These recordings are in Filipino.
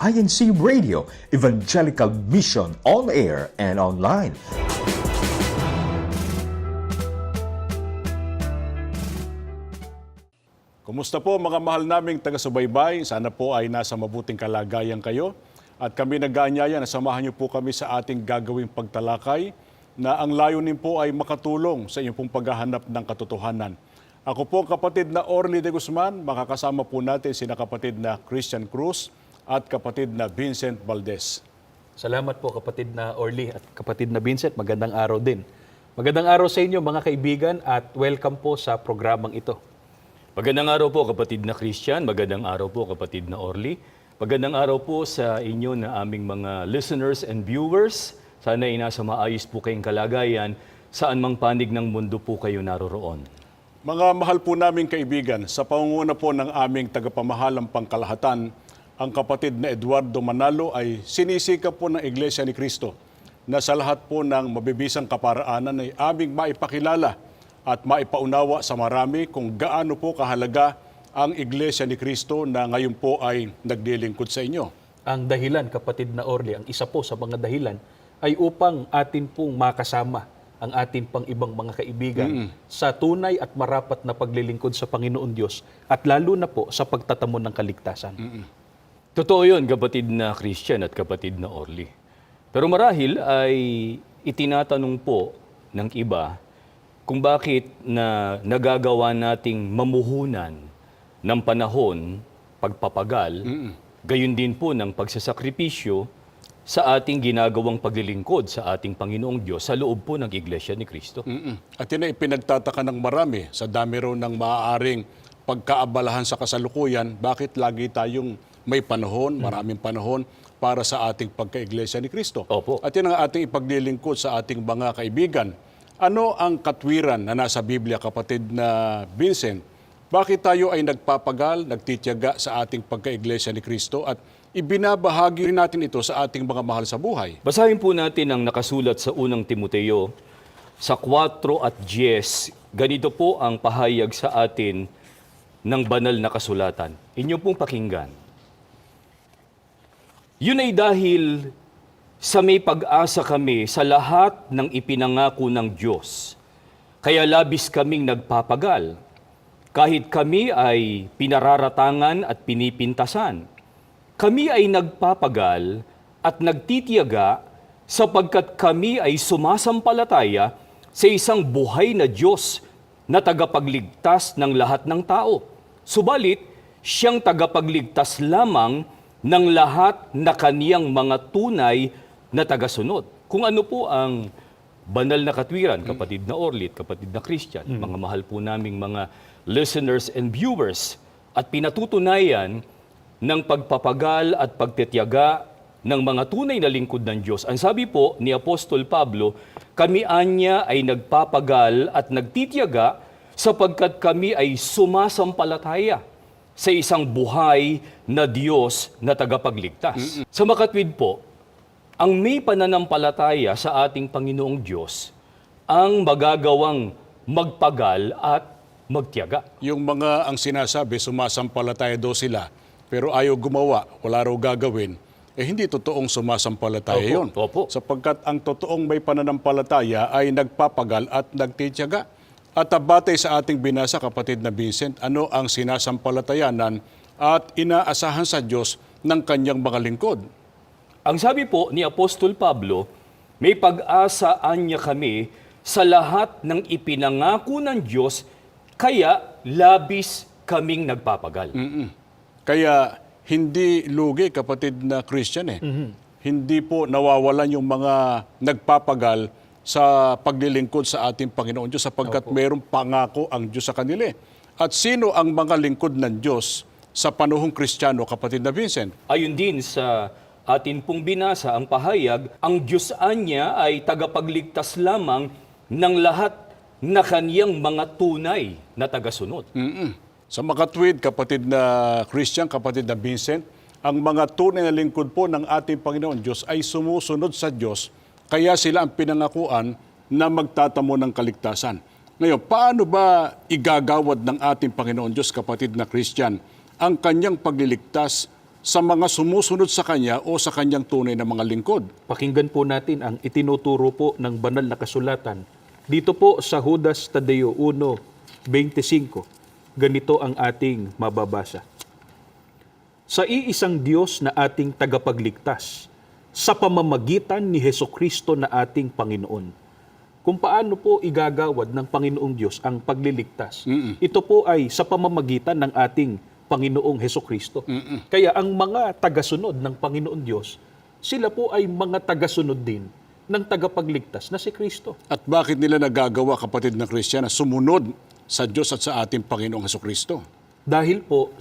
INC Radio, Evangelical Mission on air and online. Kumusta po mga mahal naming taga-subaybay? Sana po ay nasa mabuting kalagayan kayo. At kami nag-aanyaya na samahan niyo po kami sa ating gagawing pagtalakay na ang layunin po ay makatulong sa inyong pong paghahanap ng katotohanan. Ako po kapatid na Orly de Guzman, makakasama po natin sina kapatid na Christian Cruz at kapatid na Vincent Valdez. Salamat po kapatid na Orly at kapatid na Vincent. Magandang araw din. Magandang araw sa inyo mga kaibigan at welcome po sa programang ito. Magandang araw po kapatid na Christian, magandang araw po kapatid na Orly. Magandang araw po sa inyo na aming mga listeners and viewers. Sana ay nasa maayos po kayong kalagayan, saan mang panig ng mundo po kayo naroroon. Mga mahal po naming kaibigan, sa pangunguna po ng aming tagapamahalang pangkalahatan, ang kapatid na Eduardo Manalo ay sinisikap po ng Iglesia ni Cristo na sa lahat po ng mabibisang kaparaanan ay aming maipakilala at maipaunawa sa marami kung gaano po kahalaga ang Iglesia ni Cristo na ngayon po ay naglilingkod sa inyo. Ang dahilan kapatid na Orly, ang isa po sa mga dahilan ay upang atin pong makasama ang atin pang ibang mga kaibigan sa tunay at marapat na paglilingkod sa Panginoon Diyos at lalo na po sa pagtatamon ng kaligtasan. Totoo yun kapatid na Christian at kapatid na Orly. Pero marahil ay itinatanong po ng iba kung bakit na nagagawa nating mamuhunan ng panahon, pagpapagal, gayon din po ng pagsasakripisyo sa ating ginagawang paglilingkod sa ating Panginoong Diyos sa loob po ng Iglesia ni Cristo. At yun ay pinagtataka ng marami sa dami raw ng maaaring pagkaabalahan sa kasalukuyan, bakit lagi tayong may panahon, maraming panahon para sa ating pagka-Iglesia ni Cristo. Opo. At yun ang ating ipaglilingkod sa ating mga kaibigan. Ano ang katwiran na nasa Biblia, kapatid na Vincent? Bakit tayo ay nagpapagal, nagtitiyaga sa ating pagka-Iglesia ni Cristo at ibinabahagi rin natin ito sa ating mga mahal sa buhay? Basahin po natin ang nakasulat sa unang Timoteo sa 4 at 10. Ganito po ang pahayag sa atin ng banal na kasulatan. Inyo pong pakinggan. Yun ay dahil sa may pag-asa kami sa lahat ng ipinangako ng Diyos. Kaya labis kaming nagpapagal. Kahit kami ay pinararatangan at pinipintasan. Kami ay nagpapagal at nagtitiyaga sapagkat kami ay sumasampalataya sa isang buhay na Diyos na tagapagligtas ng lahat ng tao. Subalit, siyang tagapagligtas lamang ng lahat na kaniyang mga tunay na tagasunod. Kung ano po ang banal na katwiran, kapatid na Orly at kapatid na Christian, mga mahal po naming mga listeners and viewers, at pinatutunayan ng pagpapagal at pagtitiyaga ng mga tunay na lingkod ng Diyos. Ang sabi po ni Apostol Pablo, kami anya ay nagpapagal at nagtitiyaga sapagkat kami ay sumasampalataya sa isang buhay na Diyos na tagapagligtas. Sa makatwid po, ang may pananampalataya sa ating Panginoong Diyos ang magagawang magpagal at magtiyaga. Yung mga ang sinasabi, sumasampalataya daw sila, pero ayaw gumawa, wala raw gagawin, hindi totoong sumasampalataya yun. Opo. Sapagkat ang totoong may pananampalataya ay nagpapagal at nagtitiyaga. At batay sa ating binasa, kapatid na Vincent, ano ang sinasampalatayanan at inaasahan sa Diyos ng kanyang mga lingkod? Ang sabi po ni Apostol Pablo, may pag-asaan niya kami sa lahat ng ipinangako ng Diyos, kaya labis kaming nagpapagal. Kaya hindi lugi, kapatid na Christian Hindi po nawawalan yung mga nagpapagal sa paglilingkod sa ating Panginoon Diyos sapagkat mayroong pangako ang Diyos sa kanila. At sino ang mga lingkod ng Diyos sa panahong Kristiyano, kapatid na Vincent? Ayon din sa atin pong binasa ang pahayag, ang Diyos anya ay tagapagligtas lamang ng lahat na kaniyang mga tunay na tagasunod. Sa makatwid, kapatid na Christian, kapatid na Vincent, ang mga tunay na lingkod po ng ating Panginoon Diyos ay sumusunod sa Diyos, kaya sila ang pinangakuan na magtatamo ng kaligtasan. Ngayon, paano ba igagawad ng ating Panginoon Diyos, kapatid na Christian, ang kanyang pagliligtas sa mga sumusunod sa Kanya o sa Kanyang tunay na mga lingkod. Pakinggan po natin ang itinuturo po ng banal na kasulatan. Dito po sa Judas Tadeo 1:25, ganito ang ating mababasa. Sa iisang Diyos na ating tagapagligtas, sa pamamagitan ni Hesukristo na ating Panginoon. Kung paano po igagawad ng Panginoong Diyos ang pagliligtas. Ito po ay sa pamamagitan ng ating Panginoong Hesukristo. Kaya ang mga tagasunod ng Panginoon Diyos, sila po ay mga tagasunod din ng tagapagligtas na si Kristo. At bakit nila nagagawa, kapatid na Kristiyana, sumunod sa Diyos at sa ating Panginoong Hesukristo? Dahil po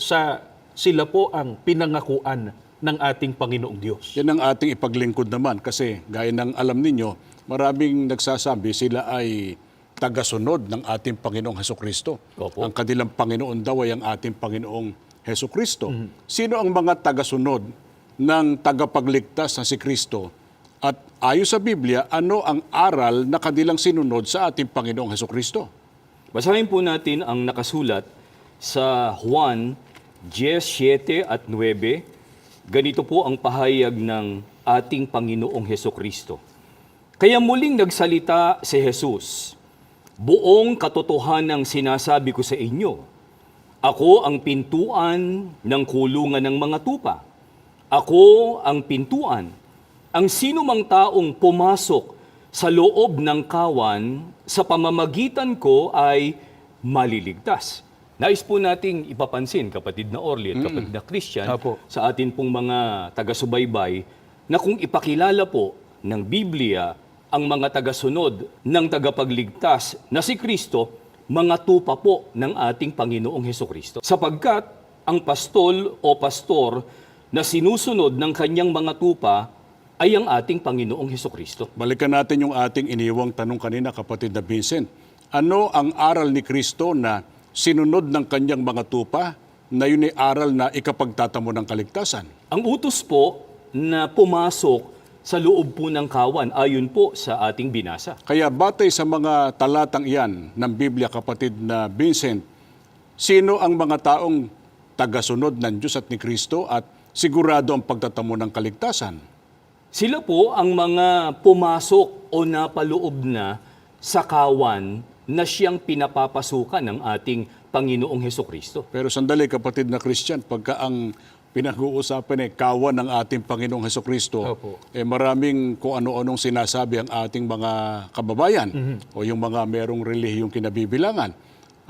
sila po ang pinangakuan ng ating Panginoong Diyos. Yan ang ating ipaglingkod naman kasi gaya ng alam ninyo, maraming nagsasabi sila ay tagasunod ng ating Panginoong Hesukristo. Opo. Ang kanilang Panginoon daw ay ang ating Panginoong Hesukristo. Sino ang mga tagasunod ng tagapagligtas na si Kristo? At ayon sa Biblia, ano ang aral na kanilang sinunod sa ating Panginoong Hesukristo? Basahin po natin ang nakasulat sa Juan 10:7 at 9. Ganito po ang pahayag ng ating Panginoong Hesukristo. Kaya muling nagsalita si Jesus, buong katotohanang sinasabi ko sa inyo, ako ang pintuan ng kulungan ng mga tupa. Ako ang pintuan. Ang sino mang taong pumasok sa loob ng kawan, sa pamamagitan ko ay maliligtas. Nais po nating ipapansin, kapatid na Orly at kapatid na Christian, Apo. sa atin pong mga taga-subaybay, na kung ipakilala po ng Biblia ang mga tagasunod ng tagapagligtas na si Kristo, mga tupa po ng ating Panginoong Hesukristo. Sapagkat ang pastol o pastor na sinusunod ng kanyang mga tupa ay ang ating Panginoong Hesukristo. Balikan natin yung ating iniwang tanong kanina, kapatid na Vincent. Ano ang aral ni Kristo na sinunod ng kanyang mga tupa na yun ay aral na ikapagtatamo ng kaligtasan? Ang utos po na pumasok sa loob po ng kawan ayon po sa ating binasa. Kaya batay sa mga talatang iyan ng Biblia, kapatid na Vincent, sino ang mga taong tagasunod ng Diyos at ni Kristo at sigurado ang pagtatamo ng kaligtasan? Sila po ang mga pumasok o napaloob na sa kawan na siyang pinapapasukan ng ating Panginoong Hesukristo. Pero sandali, kapatid na Christian, pagka ang pinag-uusapan ay kawan ng ating Panginoong Hesukristo, Opo. Maraming kung ano-anong sinasabi ang ating mga kababayan o yung mga merong relihiyong kinabibilangan.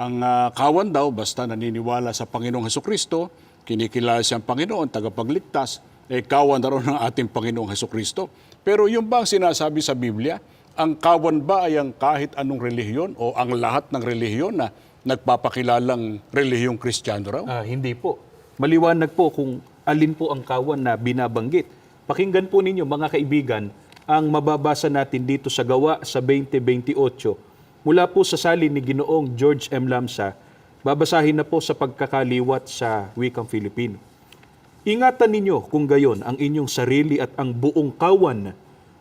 Ang kawan daw, basta naniniwala sa Panginoong Hesukristo, kinikilala siyang Panginoon, tagapagligtas, kawan na rin ng ating Panginoong Hesukristo. Pero yung ba ang sinasabi sa Biblia, ang kawan ba ay ang kahit anong relihiyon o ang lahat ng relihiyon na nagpapakilalang relihiyong Kristiyano raw? Hindi po. Maliwanag po kung alin po ang kawan na binabanggit. Pakinggan po ninyo mga kaibigan ang mababasa natin dito sa Gawa sa 20:28 mula po sa salin ni Ginoong George M. Lamsa. Babasahin na po sa pagkakaliwat sa wikang Filipino. Ingatan ninyo kung gayon ang inyong sarili at ang buong kawan.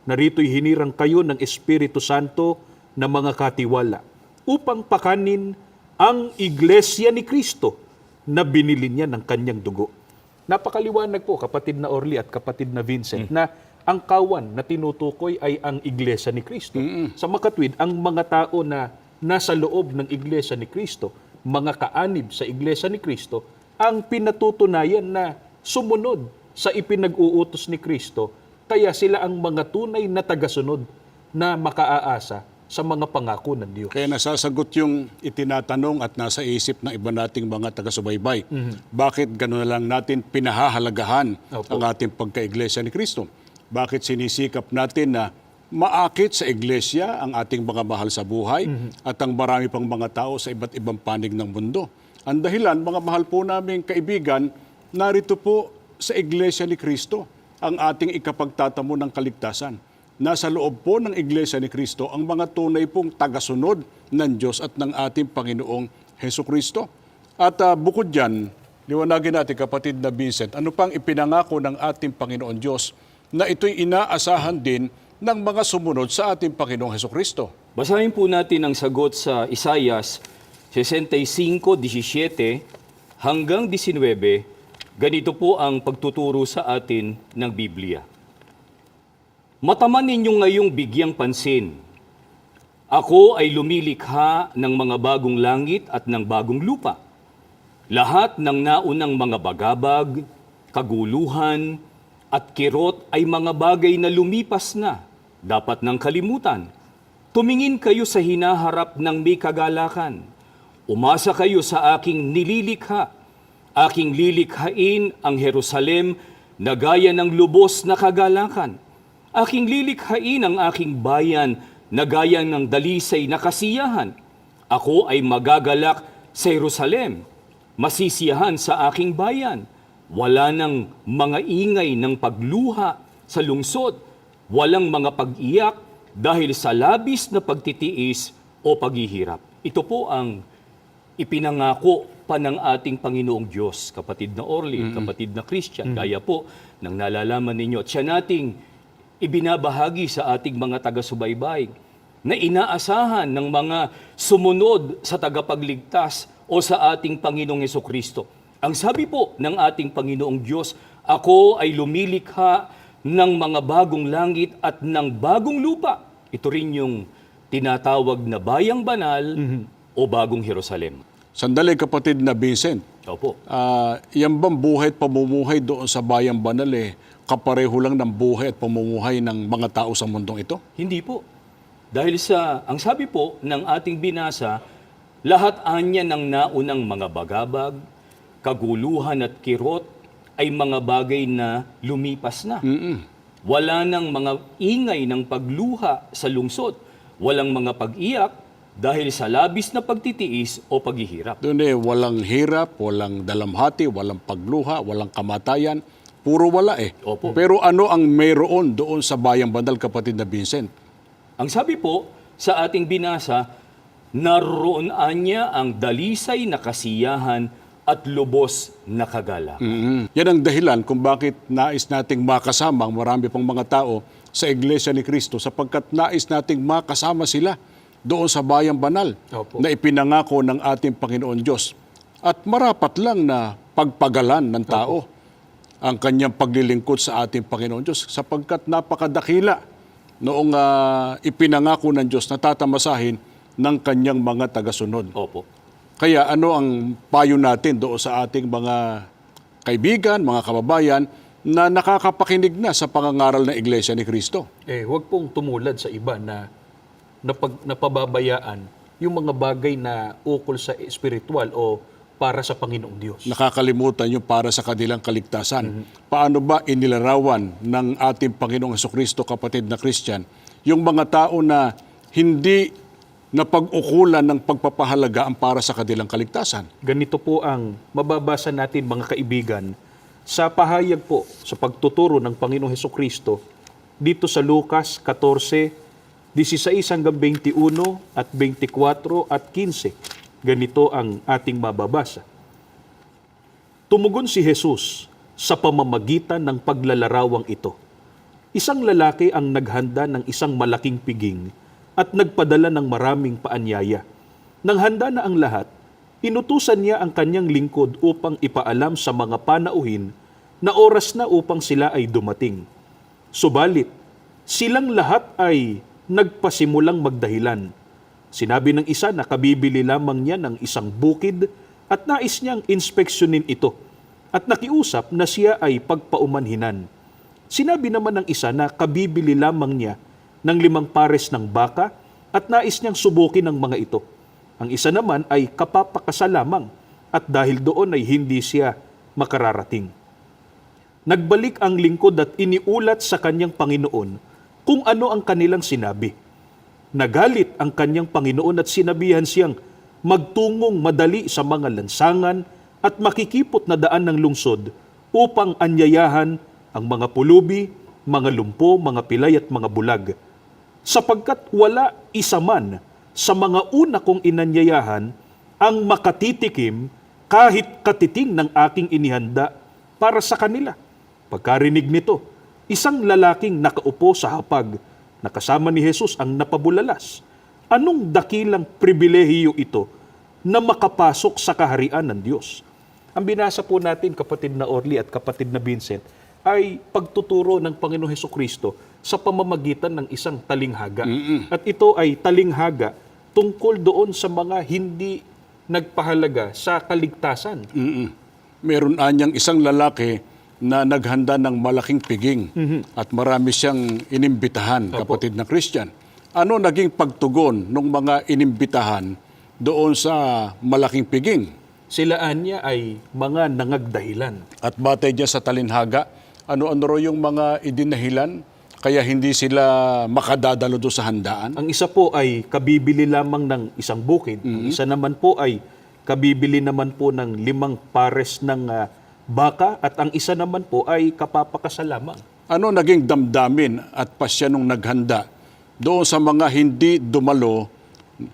Narito'y hinirang kayo ng Espiritu Santo na mga katiwala upang pakanin ang Iglesia ni Kristo na binili niya ng kanyang dugo. Napakaliwanag po, kapatid na Orly at kapatid na Vincent, na ang kawan na tinutukoy ay ang Iglesia ni Kristo. Sa makatwid, ang mga tao na nasa loob ng Iglesia ni Kristo, mga kaanib sa Iglesia ni Kristo, ang pinatutunayan na sumunod sa ipinag-uutos ni Kristo, kaya sila ang mga tunay na tagasunod na makaaasa sa mga pangako ng Diyos. Kaya nasasagot yung itinatanong at nasa isip ng iba nating mga taga-subaybay. Bakit gano'n na lang natin pinahahalagahan Opo. ang ating pagka-iglesia ni Kristo? Bakit sinisikap natin na maakit sa iglesia ang ating mga mahal sa buhay at ang marami pang mga tao sa iba't ibang panig ng mundo? Ang dahilan, mga mahal po naming kaibigan, narito po sa iglesia ni Kristo ang ating ikapagtatamo ng kaligtasan. Nasa loob po ng Iglesia ni Kristo ang mga tunay pong tagasunod ng Diyos at ng ating Panginoong Hesukristo. At bukod dyan, liwanagin natin, kapatid na Vincent, ano pang ipinangako ng ating Panginoon Diyos na ito'y inaasahan din ng mga sumunod sa ating Panginoong Hesukristo? Basahin po natin ang sagot sa Isaias 65:17 hanggang 19. Ganito po ang pagtuturo sa atin ng Biblia. Mataman ninyo ngayong bigyang pansin. Ako ay lumilikha ng mga bagong langit at ng bagong lupa. Lahat ng naunang mga bagabag, kaguluhan, at kirot ay mga bagay na lumipas na, dapat nang kalimutan. Tumingin kayo sa hinaharap ng may kagalakan. Umasa kayo sa aking nililikha. Aking lilikhain ang Jerusalem na gaya ng lubos na kagalakan. Aking lilikhain ang aking bayan na gaya ng dalisay na kasiyahan. Ako ay magagalak sa Jerusalem, masisiyahan sa aking bayan. Wala nang mga ingay ng pagluha sa lungsod, walang mga pag-iyak dahil sa labis na pagtitiis o paghihirap. Ito po ang ipinangako pa ng ating Panginoong Diyos, kapatid na Orly, kapatid na Christian, gaya po ng nalalaman ninyo. At siya nating ibinabahagi sa ating mga taga-subaybay na inaasahan ng mga sumunod sa tagapagligtas o sa ating Panginoong Hesukristo. Ang sabi po ng ating Panginoong Diyos, ako ay lumilikha ng mga bagong langit at ng bagong lupa. Ito rin yung tinatawag na bayang banal o bagong Jerusalem. Sandali, kapatid na Vincent. Opo. Yan bang buhay at pamumuhay doon sa bayang banal kapareho lang ng buhay at pamumuhay ng mga tao sa mundong ito? Hindi po. Dahil ang sabi po ng ating binasa, lahat anya ng naunang mga bagabag, kaguluhan at kirot ay mga bagay na lumipas na. Wala nang mga ingay ng pagluha sa lungsod. Walang mga pag-iyak dahil sa labis na pagtitiis o paghihirap. Doon walang hirap, walang dalamhati, walang pagluha, walang kamatayan. Puro wala Opo. Pero ano ang mayroon doon sa bayang banal, kapatid na Vincent? Ang sabi po sa ating binasa, naroon anya ang dalisay na kasiyahan at lubos na kagala. Yan ang dahilan kung bakit nais nating makasama ang marami pang mga tao sa Iglesia ni Cristo, sapagkat nais nating makasama sila doon sa bayang banal Opo. na ipinangako ng ating Panginoon Diyos. At marapat lang na pagpagalan ng tao ang kanyang paglilingkod sa ating Panginoon Diyos, sapagkat napakadakila noong ipinangako ng Diyos na tatamasahin ng kanyang mga tagasunod. Opo. Kaya ano ang payo natin doon sa ating mga kaibigan, mga kababayan na nakakapakinig na sa pangangaral ng Iglesia ni Cristo? Huwag pong tumulad sa iba na napababayaan yung mga bagay na ukol sa espiritual o para sa Panginoong Diyos. Nakakalimutan yung para sa kanilang kaligtasan. Paano ba inilarawan ng ating Panginoong Hesukristo, kapatid na Christian, yung mga tao na hindi napag-ukulan ng pagpapahalaga ang para sa kanilang kaligtasan? Ganito po ang mababasa natin, mga kaibigan, sa pahayag po sa pagtuturo ng Panginoong Hesukristo dito sa Lucas 14, 16 hanggang 21 at 24 at 15. Ganito ang ating mababasa. Tumugon si Jesus sa pamamagitan ng paglalarawang ito. Isang lalaki ang naghanda ng isang malaking piging at nagpadala ng maraming paanyaya. Nang handa na ang lahat, inutusan niya ang kanyang lingkod upang ipaalam sa mga panauhin na oras na upang sila ay dumating. Subalit, silang lahat ay nagpasimulang magdahilan. Sinabi ng isa na kabibili lamang niya ng isang bukid at nais niyang inspeksyonin ito at nakiusap na siya ay pagpaumanhinan. Sinabi naman ng isa na kabibili lamang niya ng 5 pares ng baka at nais niyang subukin ang mga ito. Ang isa naman ay kapapakasal lamang at dahil doon ay hindi siya makararating. Nagbalik ang lingkod at iniulat sa kanyang Panginoon kung ano ang kanilang sinabi. Nagalit ang kanyang Panginoon at sinabihan siyang magtungong madali sa mga lansangan at makikipot na daan ng lungsod upang anyayahan ang mga pulubi, mga lumpo, mga pilay at mga bulag. Sapagkat wala isa man sa mga una kong inanyayahan ang makatitikim kahit katiting ng aking inihanda para sa kanila. Pagkarinig nito, isang lalaking nakaupo sa hapag na kasama ni Jesus ang napabulalas. Anong dakilang pribilehiyo ito na makapasok sa kaharian ng Diyos? Ang binasa po natin, kapatid na Orly at kapatid na Vincent, ay pagtuturo ng Panginoong Hesukristo sa pamamagitan ng isang talinghaga. At ito ay talinghaga tungkol doon sa mga hindi nagpahalaga sa kaligtasan. Meron anyang isang lalaki na naghanda ng malaking piging at marami siyang inimbitahan, kapatid na Christian. Ano naging pagtugon ng mga inimbitahan doon sa malaking piging? Silaan niya ay mga nangagdahilan. At batay niya sa talinhaga, ano-ano raw yung mga idinahilan kaya hindi sila makadadalo doon sa handaan? Ang isa po ay kabibili lamang ng isang bukid. Ang isa naman po ay kabibili naman po ng 5 pares ng baka at ang isa naman po ay kapapakasal lamang. Ano naging damdamin at pasya nung naghanda doon sa mga hindi dumalo,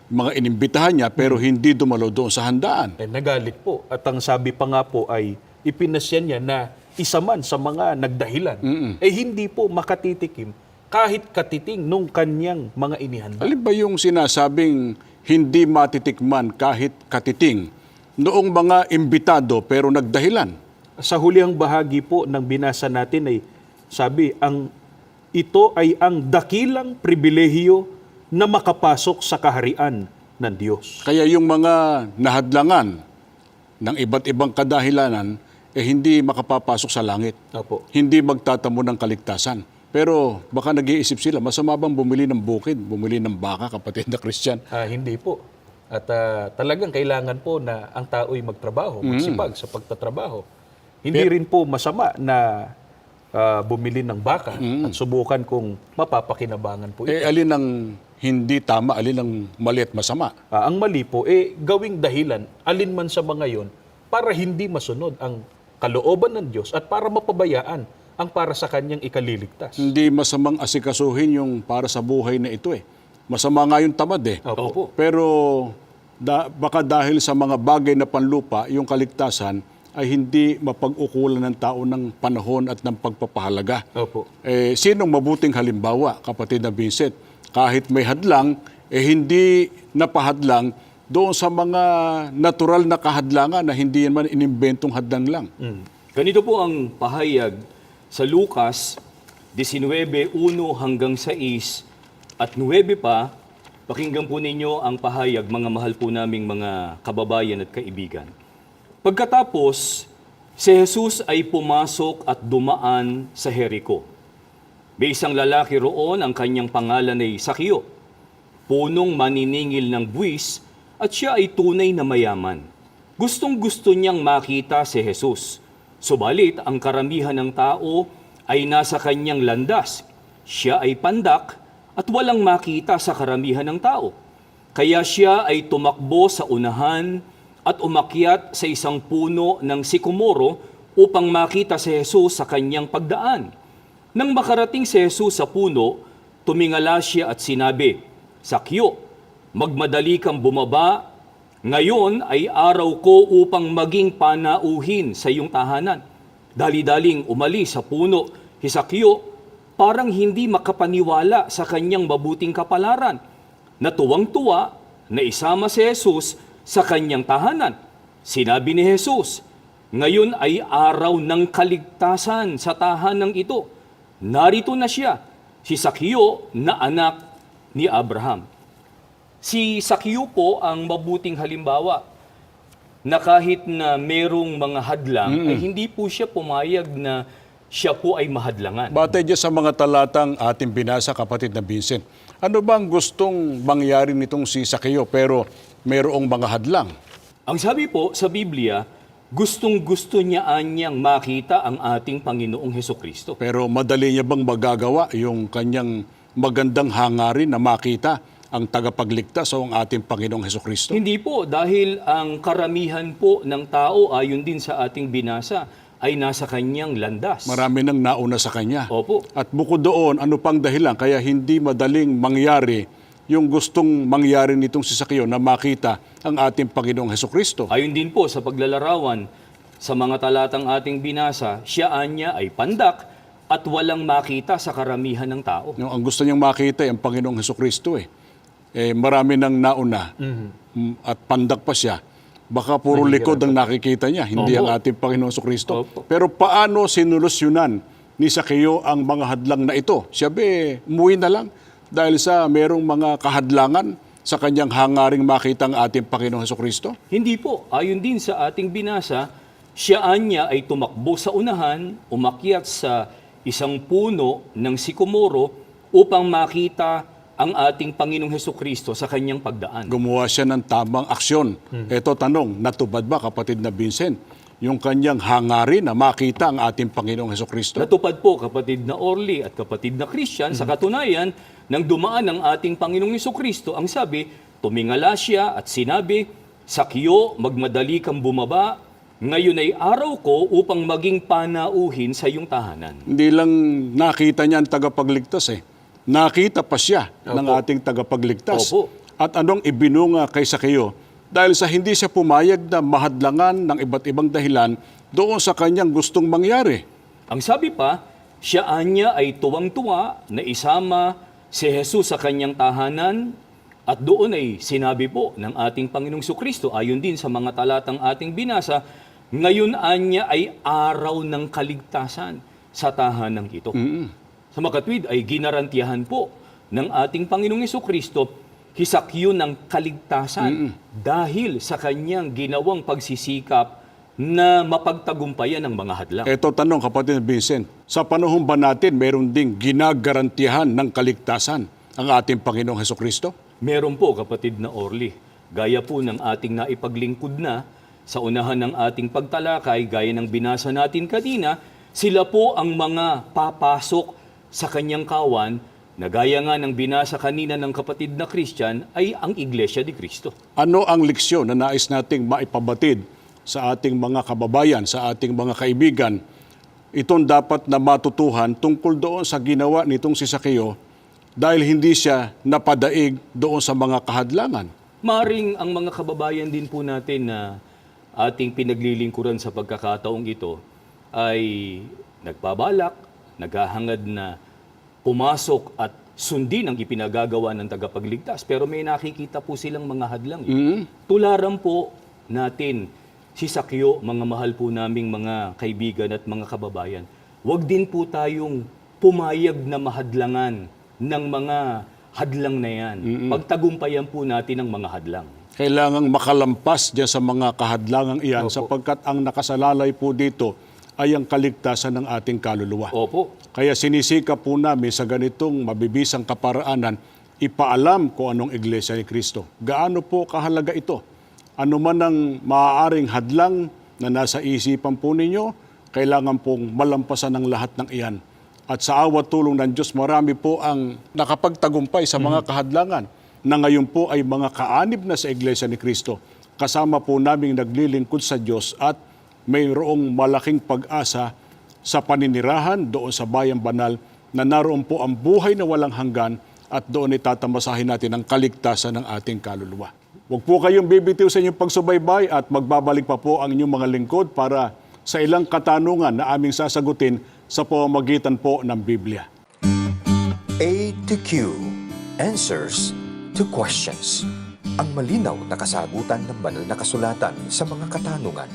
mga inimbitahan niya pero hindi dumalo doon sa handaan? Nagalit po. At ang sabi pa nga po ay ipinasya niya na isa man sa mga nagdahilan, hindi po makatitikim kahit katiting nung kanyang mga inihanda. Alin ba yung sinasabing hindi matitikman kahit katiting noong mga imbitado pero nagdahilan? Sa huliang bahagi po ng binasa natin ay sabi, ito ay ang dakilang pribilehiyo na makapasok sa kaharian ng Diyos. Kaya yung mga nahadlangan ng iba't ibang kadahilanan hindi makapapasok sa langit. Opo. Hindi magtatamo ng kaligtasan. Pero baka nag-iisip sila, masama bang bumili ng bukid, bumili ng baka, kapatid na Christian? Hindi po. At talagang kailangan po na ang tao'y magtrabaho, magsipag sa pagtatrabaho. Hindi rin po masama na bumili ng baka at subukan kung mapapakinabangan po ito. Alin ang hindi tama, alin ang mali at masama? Ang mali po, gawing dahilan, alin man sa mga yon, para hindi masunod ang kalooban ng Diyos at para mapabayaan ang para sa kanyang ikaliligtas. Hindi masamang asikasuhin yung para sa buhay na ito Masama nga yung tamad Opo. Pero baka dahil sa mga bagay na panlupa, yung kaligtasan ay hindi mapag-ukulan ng tao ng panahon at ng pagpapahalaga. Opo. Sinong mabuting halimbawa, kapatid na Vincent? Kahit may hadlang, hindi napahadlang doon sa mga natural na kahadlangan na hindi yan man inimbentong hadlang lang. Ganito po ang pahayag sa Lucas 19:1 hanggang 6 at 9 pa. Pakinggan po ninyo ang pahayag, mga mahal po naming mga kababayan at kaibigan. Pagkatapos, si Jesus ay pumasok at dumaan sa Jericho. May isang lalaki roon, ang kanyang pangalan ay Sakyo, punong maniningil ng buwis, at siya ay tunay na mayaman. Gustong-gusto niyang makita si Jesus. Subalit, ang karamihan ng tao ay nasa kanyang landas. Siya ay pandak at walang makita sa karamihan ng tao. Kaya siya ay tumakbo sa unahan at umakyat sa isang puno ng sikomoro upang makita si Jesus sa kanyang pagdaan. Nang makarating si Jesus sa puno, tumingala siya at sinabi, "Sakyo, magmadali kang bumaba. Ngayon ay araw ko upang maging panauhin sa iyong tahanan." Dali-daling umalis sa puno, si Sakyo, parang hindi makapaniwala sa kanyang mabuting kapalaran. Natuwang-tuwa na isama si Jesus sa kanyang tahanan. Sinabi ni Jesus, "Ngayon ay araw ng kaligtasan sa tahanang ito. Narito na siya, si Sakyo na anak ni Abraham." Si Sakyo po ang mabuting halimbawa na kahit na merong mga hadlang, ay hindi po siya pumayag na siya po ay mahadlangan. Batay dyan sa mga talatang ating binasa, kapatid na Vincent, ano bang gustong mangyari nitong si Sakyo pero mayroong mga hadlang? Ang sabi po sa Biblia, gustong-gusto niya anyang makita ang ating Panginoong Hesukristo. Pero madali niya bang magagawa yung kanyang magandang hangarin na makita ang tagapagligtas o ang ating Panginoong Hesukristo? Hindi po, dahil ang karamihan po ng tao, ayon din sa ating binasa, ay nasa kanyang landas. Marami nang nauna sa kanya. Opo. At bukod doon, ano pang dahilan kaya hindi madaling mangyari yung gustong mangyari nitong si Sakyo na makita ang ating Panginoong Hesukristo? Ayon din po sa paglalarawan sa mga talatang ating binasa, siya anya ay pandak at walang makita sa karamihan ng tao. Ang gusto niyang makita ay ang Panginoong Hesukristo marami nang nauna at pandak pa siya. Baka puro likod ang nakikita niya, hindi Opo. ang ating Panginoong Kristo. Opo. Pero paano sinulusyonan ni Sakeo ang mga hadlang na ito? Siya umuwi na lang dahil sa merong mga kahadlangan sa kanyang hangaring makita ang ating Panginoong Kristo? Hindi po. Ayon din sa ating binasa, siya anya ay tumakbo sa unahan, umakyat sa isang puno ng sikomoro upang makita ang ating Panginoong Hesukristo sa kanyang pagdaan. Gumawa siya ng tamang aksyon. Ito tanong, natupad ba kapatid na Vincent yung kanyang hangarin na makita ang ating Panginoong Kristo? Natupad po kapatid na Orly at kapatid na Christian, sa katunayan, nang dumaan ang ating Panginoong Hesukristo, ang sabi, tumingala siya at sinabi, Sakyo, magmadali kang bumaba, ngayon ay araw ko upang maging panauhin sa iyong tahanan. Hindi lang nakita niya ang tagapagligtas nakita pa siya ng ating tagapagligtas. Opo. At anong ibinunga kay Sakeo? Dahil sa hindi siya pumayag na mahadlangan ng iba't ibang dahilan doon sa kanyang gustong mangyari. Ang sabi pa, siya anya ay tuwang-tuwa na isama si Jesus sa kanyang tahanan at doon ay sinabi po ng ating Panginoong Kristo ayon din sa mga talatang ating binasa, ngayon anya ay araw ng kaligtasan sa tahanang ito. Sa makatwid ay ginarantiyahan po ng ating Panginoong Kristo hisakyo ng kaligtasan dahil sa kanyang ginawang pagsisikap na mapagtagumpayan ng mga hadlang. Ito tanong kapatid Vincent, sa panahon ba natin meron ding ginagarantiyahan ng kaligtasan ang ating Panginoong Kristo? Meron po kapatid na Orly, gaya po ng ating naipaglingkod na sa unahan ng ating pagtalakay, gaya ng binasa natin kanina, sila po ang mga papasok sa kanyang kawan na gaya nga ng binasa kanina ng kapatid na Christian ay ang Iglesia de Cristo. Ano ang leksyon na nais nating maipabatid sa ating mga kababayan, sa ating mga kaibigan? Itong dapat na matutuhan tungkol doon sa ginawa nitong si Sakeo dahil hindi siya napadaig doon sa mga kahadlangan. Maring ang mga kababayan din po natin na ating pinaglilingkuran sa pagkakataong ito ay nagbabalak, naghahangad na pumasok at sundin ang ipinagagawa ng tagapagligtas. Pero may nakikita po silang mga hadlang. Tularan po natin si Sakeo, mga mahal po naming mga kaibigan at mga kababayan. Huwag din po tayong pumayag na mahadlangan ng mga hadlang na yan. Pagtagumpayan po natin ang mga hadlang. Kailangang makalampas diyan sa mga kahadlangang iyan sapagkat ang nakasalalay po dito ay ang kaligtasan ng ating kaluluwa. Opo. Kaya sinisikap po namin sa ganitong mabibisang kaparaanan, ipaalam kung anong Iglesia ni Cristo. Gaano po kahalaga ito? Ano man ang maaaring hadlang na nasa isipan po ninyo, kailangan pong malampasan ng lahat ng iyan. At sa awat tulong ng Diyos, marami po ang nakapagtagumpay sa mga kahadlangan na ngayon po ay mga kaanib na sa Iglesia ni Cristo. Kasama po namin naglilingkod sa Diyos at mayroong malaking pag-asa sa paninirahan doon sa Bayang Banal na naroon po ang buhay na walang hanggan at doon itatamasahin natin ang kaligtasan ng ating kaluluwa. Huwag po kayong bibitiw sa inyong pagsubaybay at magbabalik pa po ang inyong mga lingkod para sa ilang katanungan na aming sasagutin sa pamamagitan po ng Biblia. A to Q. Answers to questions. Ang malinaw na kasagutan ng banal na kasulatan sa mga katanungan.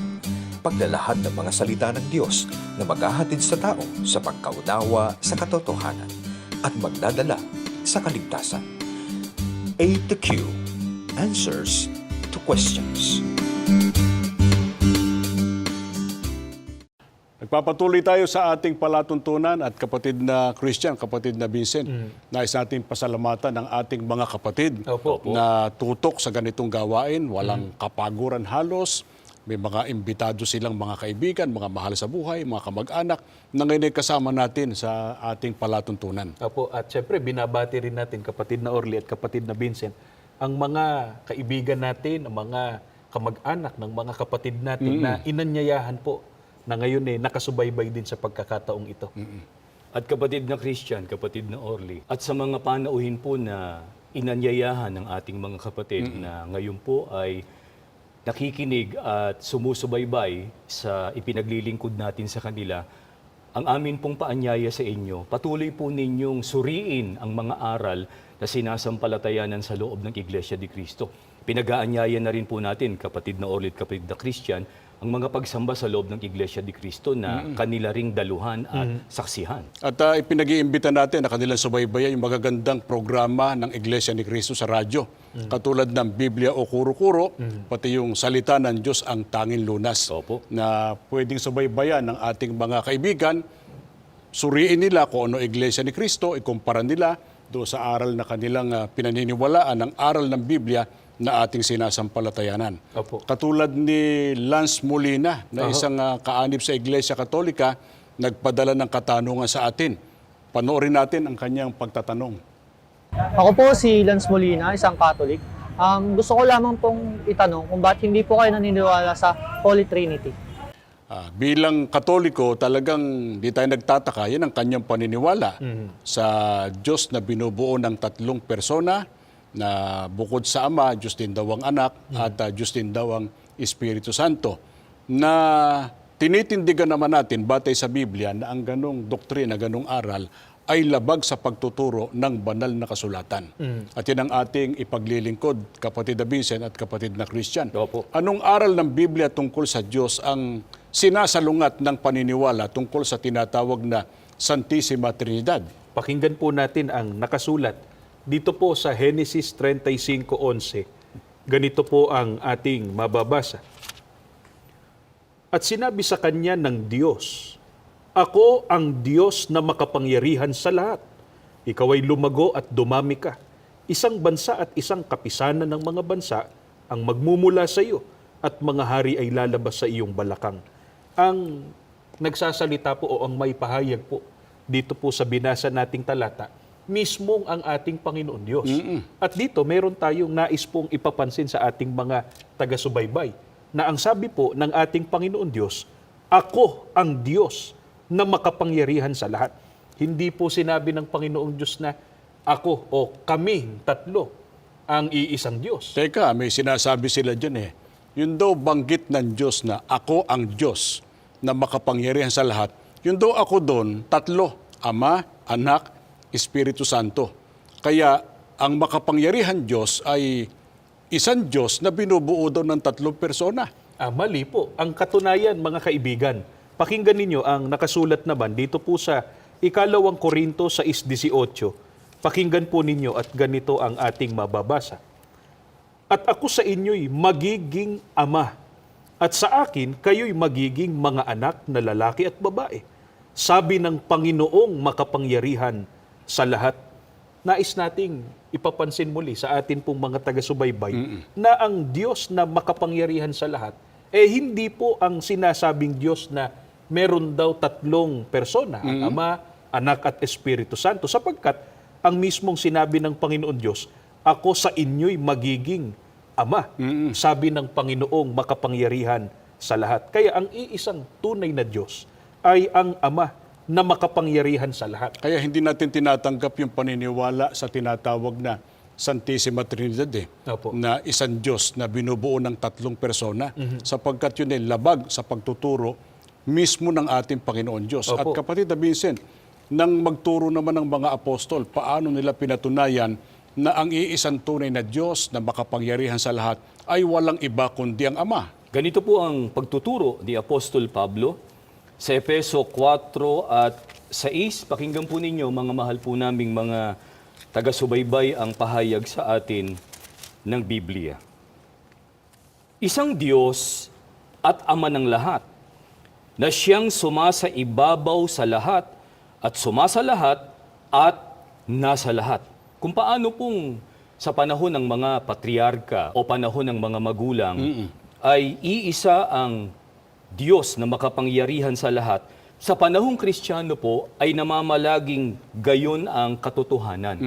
Paglalahad ng mga salita ng Diyos na maghahatid sa tao sa pagkaunawa sa katotohanan at magdadala sa kaligtasan. A to Q. Answers to questions. Nagpapatuloy tayo sa ating palatuntunan at kapatid na Christian, kapatid na Vincent, nais natin pasalamatan ng ating mga kapatid na tutok sa ganitong gawain, walang kapaguran halos. May mga imbitado silang mga kaibigan, mga mahal sa buhay, mga kamag-anak na ngayon ay kasama natin sa ating palatuntunan. Opo, at syempre binabati rin natin kapatid na Orly at kapatid na Vincent, ang mga kaibigan natin, ang mga kamag-anak ng mga kapatid natin na inanyayahan po na ngayon nakasubaybay din sa pagkakataong ito. At kapatid na Christian, kapatid na Orly, at sa mga panauhin po na inanyayahan ng ating mga kapatid na ngayon po ay nakikinig at sumusubaybay sa ipinaglilingkod natin sa kanila, ang amin pong paanyaya sa inyo, patuloy po ninyong suriin ang mga aral na sinasampalatayanan sa loob ng Iglesia de Cristo. Pinag-aanyaya na rin po natin, kapatid na Orly at kapatid na Christian, ang mga pagsamba sa loob ng Iglesia ni Cristo na kanila ring daluhan at saksihan. At ipinag-iimbita natin na kanilang subaybayan yung magagandang programa ng Iglesia ni Cristo sa radyo. Katulad ng Biblia o Kuro-Kuro, pati yung salita ng Diyos ang tanging lunas. Opo. Na pwedeng subaybayan ng ating mga kaibigan, suriin nila kung ano Iglesia ni Cristo, ikumpara nila doon sa aral na kanilang pinaniniwalaan, ng aral ng Biblia na ating sinasampalatayanan. Opo. Katulad ni Lance Molina na isang kaanib sa Iglesia Katolika, nagpadala ng katanungan sa atin. Panoorin natin ang kanyang pagtatanong. Ako po si Lance Molina, isang Catholic. Gusto ko lamang pong itanong kung bakit hindi po kayo naniniwala sa Holy Trinity. Bilang Katoliko, talagang di tayo nagtataka. Yan ang kanyang paniniwala sa Diyos na binubuo ng tatlong persona, na bukod sa Ama, Diyos din daw ang Anak, at Diyos din daw ang Espiritu Santo. Na tinitindigan naman natin, batay sa Biblia, na ang ganong doktrina, ganong aral, ay labag sa pagtuturo ng banal na kasulatan. At yan ang ating ipaglilingkod, kapatid na Vincent at kapatid na Christian. Opo. Anong aral ng Biblia tungkol sa Diyos ang sinasalungat ng paniniwala tungkol sa tinatawag na Santissima Trinidad? Pakinggan po natin ang nakasulat dito po sa Genesis 35:11. Ganito po ang ating mababasa. At sinabi sa kanya ng Diyos, "Ako ang Diyos na makapangyarihan sa lahat. Ikaw ay lumago at dumami ka. Isang bansa at isang kapisanan ng mga bansa ang magmumula sa iyo, at mga hari ay lalabas sa iyong balakang." Ang nagsasalita po o ang may pahayag po dito po sa binasa nating talata, mismong ang ating Panginoon Diyos. At dito, meron tayong nais pong ipapansin sa ating mga taga-subaybay na ang sabi po ng ating Panginoon Diyos, "Ako ang Diyos na makapangyarihan sa lahat." Hindi po sinabi ng Panginoong Diyos na ako o kami tatlo ang iisang Diyos. Teka, may sinasabi sila dyan eh. Yun daw banggit ng Diyos na ako ang Diyos na makapangyarihan sa lahat. Yun daw ako doon, tatlo, Ama, Anak, Espiritu Santo. Kaya ang makapangyarihan Diyos ay isang Diyos na binubuo daw ng tatlong persona. Mali po. Ang katunayan, mga kaibigan, pakinggan ninyo ang nakasulat naman dito po sa 2 Korinto 6:18. Pakinggan po ninyo at ganito ang ating mababasa. "At ako sa inyo'y magiging ama, at sa akin kayo'y magiging mga anak na lalaki at babae. Sabi ng Panginoong makapangyarihan sa lahat." Nais nating ipapansin muli sa atin pong mga taga-subaybay na ang Diyos na makapangyarihan sa lahat, hindi po ang sinasabing Diyos na meron daw tatlong persona, ang Ama, Anak at Espiritu Santo, sapagkat ang mismong sinabi ng Panginoon Diyos, "Ako sa inyo'y magiging Ama." Sabi ng Panginoong makapangyarihan sa lahat. Kaya ang iisang tunay na Diyos ay ang Ama na makapangyarihan sa lahat. Kaya hindi natin tinatanggap yung paniniwala sa tinatawag na Santissima Trinidad Opo. na isang Diyos na binubuo ng tatlong persona sapagkat yun ay labag sa pagtuturo mismo ng ating Panginoon Diyos. Opo. At kapatid na Vincent, nang magturo naman ng mga apostol, paano nila pinatunayan na ang iisang tunay na Diyos na makapangyarihan sa lahat ay walang iba kundi ang Ama? Ganito po ang pagtuturo ni Apostol Pablo sa Efeso 4 at 6. Pakinggan po ninyo, mga mahal po naming mga taga-subaybay, ang pahayag sa atin ng Biblia. "Isang Diyos at Ama ng lahat, na siyang sumasa ibabaw sa lahat at sumasa lahat at nasa lahat." Kung paano pong sa panahon ng mga patriarka o panahon ng mga magulang ay iisa ang Diyos na makapangyarihan sa lahat, sa panahong Kristiyano po ay namamalaging gayon ang katotohanan.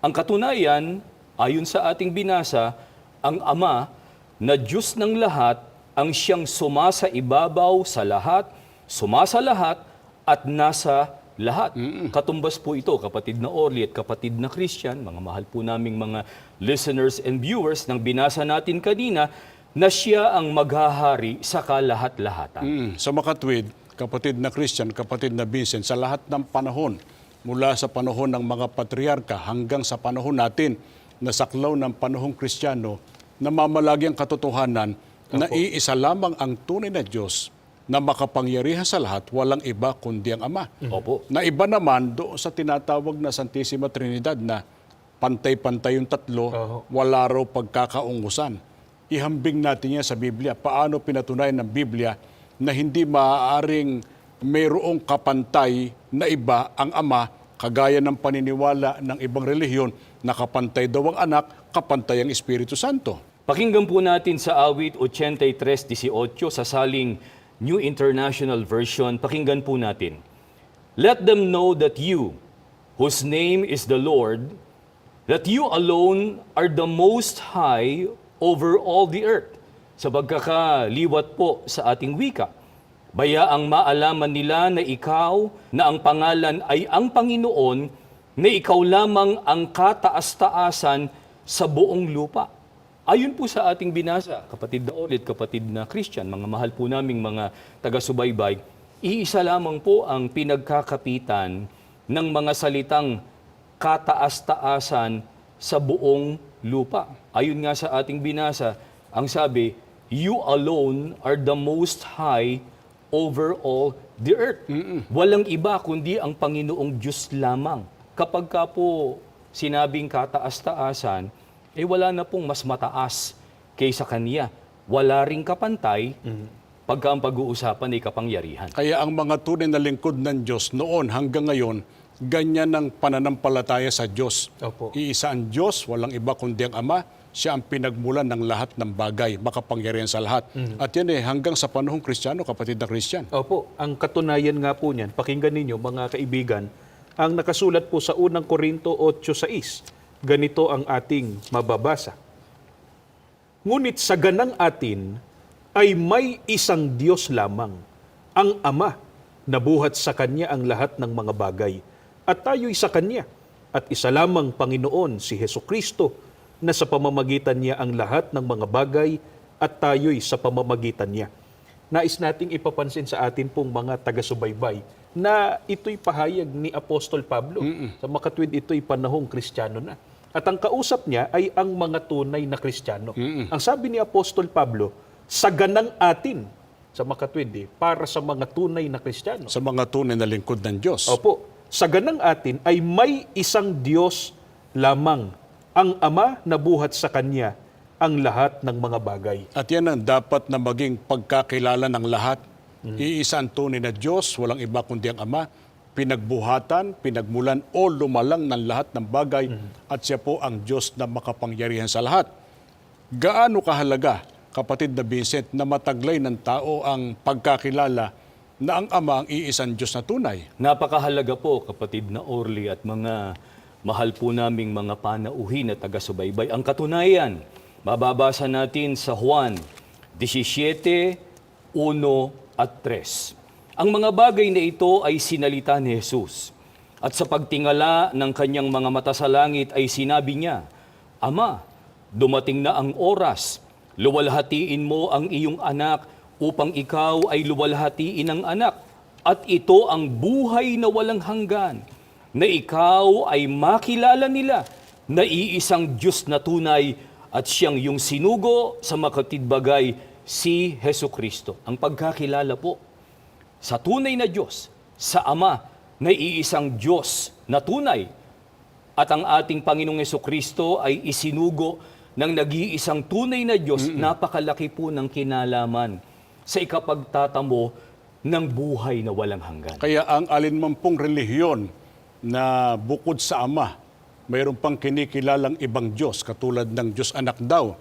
Ang katunayan, ayon sa ating binasa, ang Ama na Diyos ng lahat ang siyang sumasa ibabaw sa lahat, sumasa lahat at nasa lahat. Katumbas po ito, kapatid na Orly at kapatid na Christian, mga mahal po naming mga listeners and viewers, ng binasa natin kanina, na siya ang maghahari sa kalahat-lahatan. Sa makatwid, kapatid na Christian, kapatid na Vincent, sa lahat ng panahon, mula sa panahon ng mga patriarka hanggang sa panahon natin, na saklaw ng panahong Kristiyano, namamalagi ang katotohanan na iisa lamang ang tunay na Diyos na makapangyarihan sa lahat, walang iba kundi ang Ama. Opo. Na iba naman doon sa tinatawag na Santissima Trinidad na pantay-pantay yung tatlo, wala raw pagkakaungusan. Ihambing natin yan sa Biblia. Paano pinatunayan ng Biblia na hindi maaaring mayroong kapantay na iba ang Ama, kagaya ng paniniwala ng ibang relihiyon na kapantay daw ang anak, kapantay ang Espiritu Santo. Pakinggan po natin sa awit 83:18 sa saling New International Version. Pakinggan po natin. Let them know that you, whose name is the Lord, that you alone are the most high over all the earth. Sa pagkakaliwat po sa ating wika, bayaang maalaman nila na ikaw, na ang pangalan ay ang Panginoon, na ikaw lamang ang kataas-taasan sa buong lupa. Ayon po sa ating binasa, kapatid na ulit, kapatid na Christian, mga mahal po naming mga taga-subaybay, iisa lamang po ang pinagkakapitan ng mga salitang kataas-taasan sa buong lupa. Ayon nga sa ating binasa, ang sabi, you alone are the most high over all the earth. Walang iba kundi ang Panginoong Diyos lamang. Kapag ka po sinabing kataas-taasan, wala na pong mas mataas kaysa Kanya. Wala ring kapantay pagka ang pag-uusapan ay kapangyarihan. Kaya ang mga tunay na lingkod ng Diyos noon hanggang ngayon, ganyan ang pananampalataya sa Diyos. Opo. Iisa ang Diyos, walang iba kundi ang Ama. Siya ang pinagmulan ng lahat ng bagay, makapangyarihan sa lahat. At yan hanggang sa panahong Kristiyano, kapatid na Kristyan. Opo, ang katunayan nga po niyan, pakinggan ninyo mga kaibigan, ang nakasulat po sa unang Korinto 8:6. Ganito ang ating mababasa. Ngunit sa ganang atin ay may isang Diyos lamang, ang Ama, na buhat sa Kanya ang lahat ng mga bagay. At tayo'y sa Kanya. At isa lamang Panginoon, si Hesukristo, na sa pamamagitan niya ang lahat ng mga bagay at tayo'y sa pamamagitan niya. Nais nating ipapansin sa atin pong mga taga-subaybay na ito'y pahayag ni Apostol Pablo. Sa makatwid ito'y panahong Kristiyano na. At ang kausap niya ay ang mga tunay na Kristiyano. Ang sabi ni Apostol Pablo, sa ganang atin, sa makatwid para sa mga tunay na Kristiyano. Sa mga tunay na lingkod ng Diyos. Opo, sa ganang atin ay may isang Diyos lamang, ang Ama na buhat sa Kanya ang lahat ng mga bagay. At yan ang dapat na maging pagkakilala ng lahat. Iisa ang tunay na Diyos, walang iba kundi ang Ama, pinagbuhatan, pinagmulan o lumalang ng lahat ng bagay at siya po ang Diyos na makapangyarihan sa lahat. Gaano kahalaga, kapatid na Vincent, na mataglay ng tao ang pagkakilala na ang Ama ang iisang Diyos na tunay? Napakahalaga po, kapatid na Orly at mga mahal po naming mga panauhin na taga-subaybay. Ang katunayan, mababasa natin sa Juan 17:1 at 3. Ang mga bagay na ito ay sinalita ni Jesus. At sa pagtingala ng kanyang mga mata sa langit ay sinabi niya, Ama, dumating na ang oras. Luwalhatiin mo ang iyong anak upang ikaw ay luwalhatiin ng anak. At ito ang buhay na walang hanggan, na ikaw ay makilala nila na iisang Diyos na tunay at siyang yung sinugo sa makatidbagay, si Hesukristo. Ang pagkakilala po sa tunay na Diyos, sa Ama na iisang Diyos na tunay. At ang ating Panginoong Hesukristo ay isinugo ng nag-iisang tunay na Diyos. Napakalaki po ng kinalaman sa ikapagtatamo ng buhay na walang hanggan. Kaya ang alinmampong relihiyon na bukod sa Ama, mayroon pang kinikilalang ibang Diyos, katulad ng Diyos Anak daw,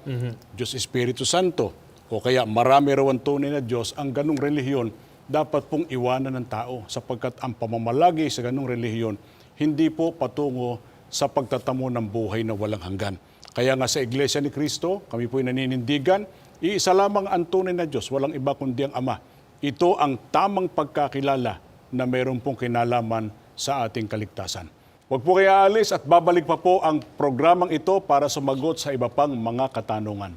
Diyos Espiritu Santo, o kaya marami raw ang tunay na Diyos, ang ganong relihiyon dapat pong iwanan ng tao sapagkat ang pamamalagi sa ganong relihiyon hindi po patungo sa pagtatamo ng buhay na walang hanggan. Kaya nga sa Iglesia ni Cristo, kami po'y naninindigan, iisa lamang ang tunay na Diyos, walang iba kundi ang Ama. Ito ang tamang pagkakilala na mayroon pong kinalaman sa ating kaligtasan. Huwag po kayo aalis at babalik pa po ang programang ito para sumagot sa iba pang mga katanungan.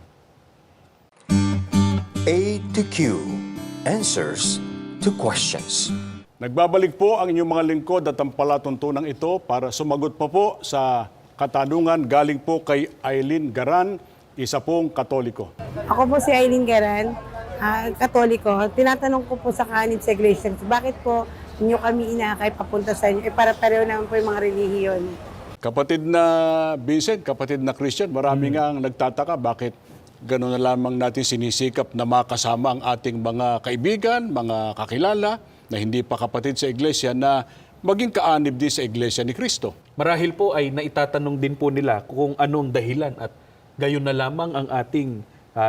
A to Q. Answers to questions. Nagbabalik po ang inyong mga lingkod at ang palatuntunang ito para sumagot pa po sa katanungan galing po kay Eileen Garan isa pong Katoliko. Ako po si Eileen Garan, Katoliko. Tinatanong ko po sa kanib sa iglesia, bakit po inyo kami inakay papunta sa inyo? Para pareho naman po yung mga relihiyon. Kapatid na Vincent, kapatid na Christian, marami nga ang nagtataka bakit gano'n na lamang natin sinisikap na makasama ang ating mga kaibigan, mga kakilala na hindi pa kapatid sa iglesia na maging kaanib din sa iglesia ni Kristo. Marahil po ay naitatanong din po nila kung anong dahilan at gayon na lamang ang ating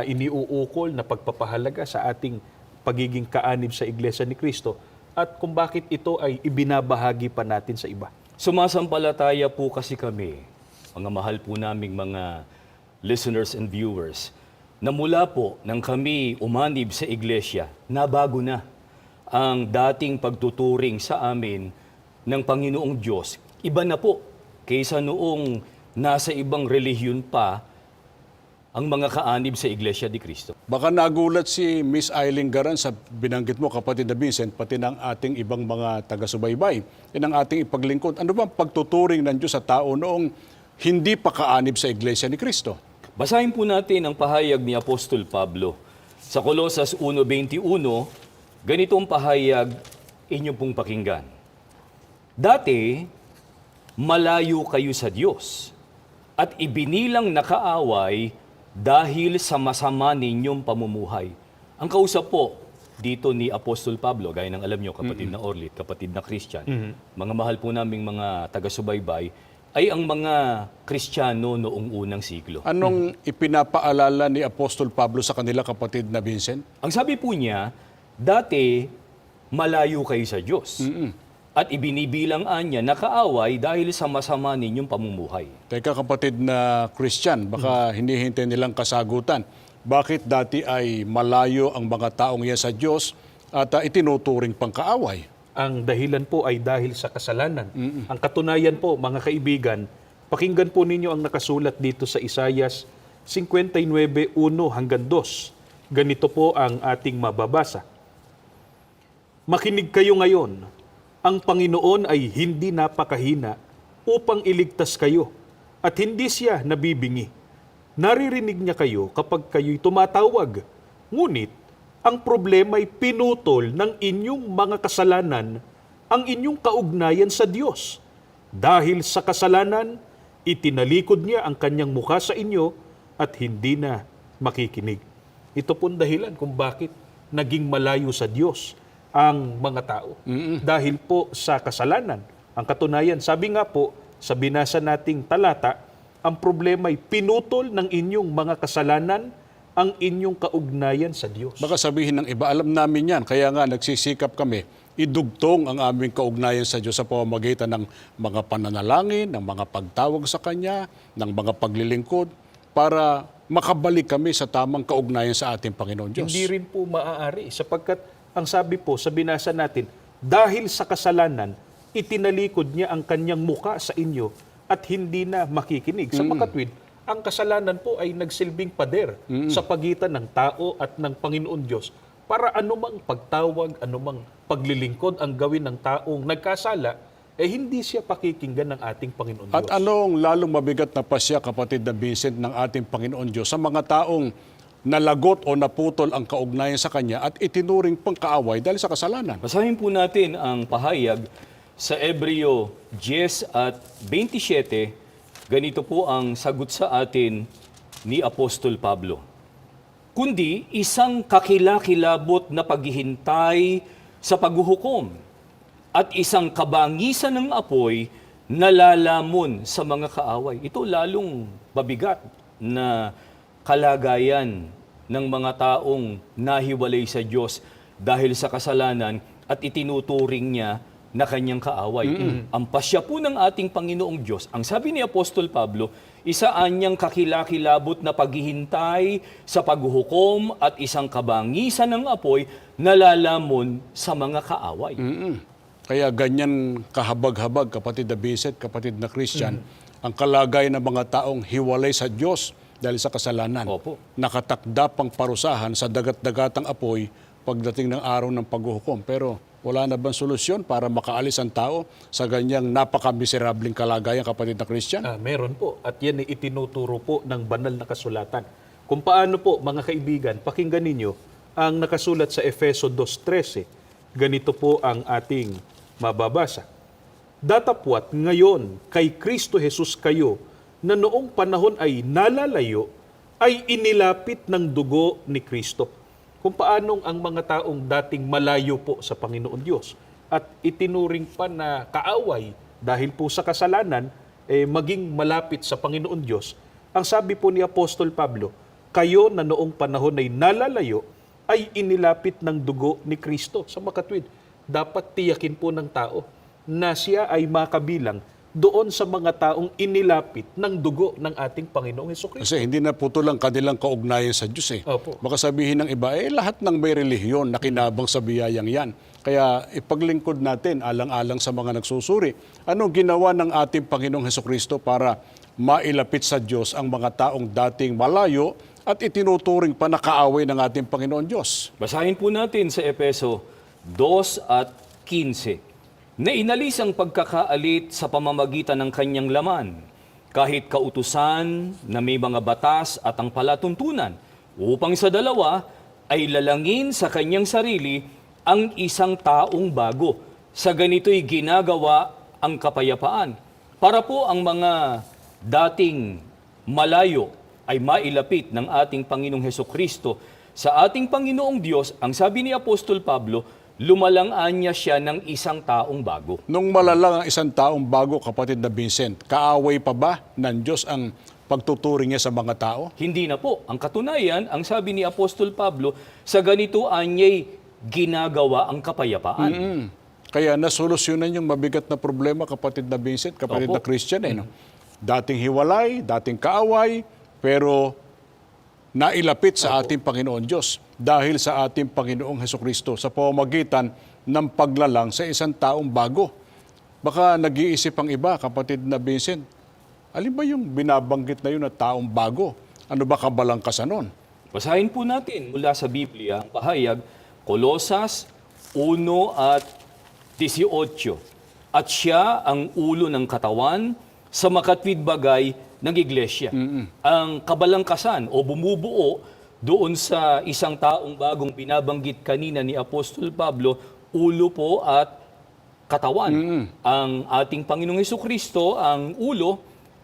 iniuukol na pagpapahalaga sa ating pagiging kaanib sa iglesia ni Kristo at kung bakit ito ay ibinabahagi pa natin sa iba. Sumasampalataya po kasi kami, mga mahal po naming mga listeners and viewers, na mula po nang kami umanib sa iglesia, nabago na ang dating pagtuturing sa amin ng Panginoong Diyos. Iba na po kaysa noong nasa ibang relihiyon pa ang mga kaanib sa Iglesia ni Cristo. Baka nagulat si Miss Eileen Garan sa binanggit mo, kapatid na Vincent, pati ng ating ibang mga taga-subaybay, ang ating ipaglingkod. Ano bang pagtuturing ng Diyos sa tao noong hindi pa kaanib sa Iglesia ni Cristo? Basahin po natin ang pahayag ni Apostol Pablo. Sa Colosas 1:21, ganitong pahayag inyong pong pakinggan. Dati, malayo kayo sa Diyos at ibinilang nakaaway dahil sa masama ninyong pamumuhay. Ang kausap po dito ni Apostol Pablo, gaya ng alam nyo, kapatid na Orlit, kapatid na Christian, mga mahal po naming mga taga-subaybay, ay ang mga Kristiyano noong unang siglo. Anong ipinapaalala ni Apostol Pablo sa kanila, kapatid na Vincent? Ang sabi po niya, dati malayo kayo sa Diyos. At ibinibilang niya nakaaway dahil sa masama ninyong pamumuhay. Teka, kapatid na Christian, baka hinihintay nilang kasagutan. Bakit dati ay malayo ang mga taong yan sa Diyos at itinuturing pang kaaway? Ang dahilan po ay dahil sa kasalanan. Ang katunayan po, mga kaibigan, pakinggan po ninyo ang nakasulat dito sa Isayas 59:1 hanggang 2. Ganito po ang ating mababasa. Makinig kayo ngayon. Ang Panginoon ay hindi napakahina upang iligtas kayo at hindi siya nabibingi. Naririnig niya kayo kapag kayo'y tumatawag. Ngunit, ang problema ay pinutol ng inyong mga kasalanan ang inyong kaugnayan sa Diyos. Dahil sa kasalanan, itinalikod niya ang kanyang mukha sa inyo at hindi na makikinig. Ito pong dahilan kung bakit naging malayo sa Diyos ang mga tao. Dahil po sa kasalanan. Ang katunayan, sabi nga po, sa binasa nating talata, ang problema ay pinutol ng inyong mga kasalanan ang inyong kaugnayan sa Diyos. Baka sabihin ng iba, alam namin yan. Kaya nga nagsisikap kami, idugtong ang aming kaugnayan sa Diyos sa pamamagitan ng mga pananalangin, ng mga pagtawag sa Kanya, ng mga paglilingkod, para makabalik kami sa tamang kaugnayan sa ating Panginoon Diyos. Hindi rin po maaari sapagkat ang sabi po sa binasa natin, dahil sa kasalanan, itinalikod niya ang kanyang muka sa inyo at hindi na makikinig. Sa makatwid, ang kasalanan po ay nagsilbing pader sa pagitan ng tao at ng Panginoon Diyos para anumang pagtawag, anumang paglilingkod ang gawin ng taong nagkasala, hindi siya pakikinggan ng ating Panginoon Diyos. At anong lalong mabigat na pasya, kapatid na Vincent, ng ating Panginoon Diyos sa mga taong nalagot o naputol ang kaugnayan sa Kanya at itinuring pang kaaway dahil sa kasalanan? Basahin po natin ang pahayag sa Hebreo 10:27. Ganito po ang sagot sa atin ni Apostol Pablo. Kundi isang kakilakilabot na paghihintay sa paghuhukom at isang kabangisan ng apoy na lalamon sa mga kaaway. Ito lalong mabigat na kalagayan ng mga taong nahiwalay sa Diyos dahil sa kasalanan at itinuturing niya na kanyang kaaway. Ang pasya po ng ating Panginoong Diyos, ang sabi ni Apostol Pablo, isaan niyang kakilakilabot na paghihintay sa paghuhukom at isang kabangisan ng apoy na lalamon sa mga kaaway. Kaya ganyan kahabag-habag, kapatid na Vincent, kapatid na Christian, ang kalagayan ng mga taong hiwalay sa Diyos dahil sa kasalanan. Opo. Nakatakda pang parusahan sa dagat-dagatang apoy pagdating ng araw ng paghuhukom. Pero Wala na bang solusyon para makaalis ang tao sa ganyang napaka-miserabling kalagayan, kapatid na Christian? Meron po. At yan ay itinuturo po ng banal na kasulatan. Kung paano po, mga kaibigan, pakinggan ninyo ang nakasulat sa Efeso 2.13. Ganito po ang ating mababasa. Datapwat ngayon kay Kristo Jesus kayo na noong panahon ay nalalayo, ay inilapit ng dugo ni Kristo. Kung paanong ang mga taong dating malayo po sa Panginoon Diyos at itinuring pa na kaaway dahil po sa kasalanan, maging malapit sa Panginoon Diyos. Ang sabi po ni Apostol Pablo, kayo na noong panahon ay nalalayo, ay inilapit ng dugo ni Kristo. Sa makatwid, dapat tiyakin po ng tao na siya ay makabilang doon sa mga taong inilapit ng dugo ng ating Panginoong Hesukristo. Kasi hindi na putol ang kanilang kaugnayan sa Diyos eh. Opo. Baka sabihin ng iba, lahat ng may relihiyon nakinabang sa biyayang yan. Kaya ipaglingkod natin alang-alang sa mga nagsusuri. Anong ginawa ng ating Panginoong Hesukristo para mailapit sa Diyos ang mga taong dating malayo at itinuturing pa na kaaway ng ating Panginoon Diyos? Basahin po natin sa Epeso 2:15. Na inalis ang pagkakaalit sa pamamagitan ng kanyang laman, kahit kautusan na may mga batas at ang palatuntunan, upang sa dalawa ay lalangin sa kanyang sarili ang isang taong bago. Sa ganito'y ginagawa ang kapayapaan. Para po ang mga dating malayo ay mailapit ng ating Panginoong Hesukristo sa ating Panginoong Diyos. Ang sabi ni Apostol Pablo, lumalangan niya siya ng isang taong bago. Nung malalang ang isang taong bago, kapatid na Vincent, kaaway pa ba ng Diyos ang pagtuturing niya sa mga tao? Hindi na po. Ang katunayan, ang sabi ni Apostol Pablo, sa ganito anya'y ginagawa ang kapayapaan. Kaya nasolusyonan yung mabigat na problema, kapatid na Vincent, kapatid Opo. na Christian. No? Dating hiwalay, dating kaaway, pero nailapit sa ating Panginoon Diyos dahil sa ating Panginoong Hesukristo sa pamamagitan ng paglalang sa isang taong bago. Baka nag-iisip ang iba, kapatid na Vincent, alin ba yung binabanggit na yun na taong bago? Ano ba kabalangkasan nun? Basahin po natin mula sa Biblia ang pahayag, Kolosas 1:18. At siya ang ulo ng katawan sa makatwid bagay ng iglesia. Ang kabalangkasan o bumubuo doon sa isang taong bagong binabanggit kanina ni Apostol Pablo, ulo po at katawan. Ang ating Panginoong Hesukristo ang ulo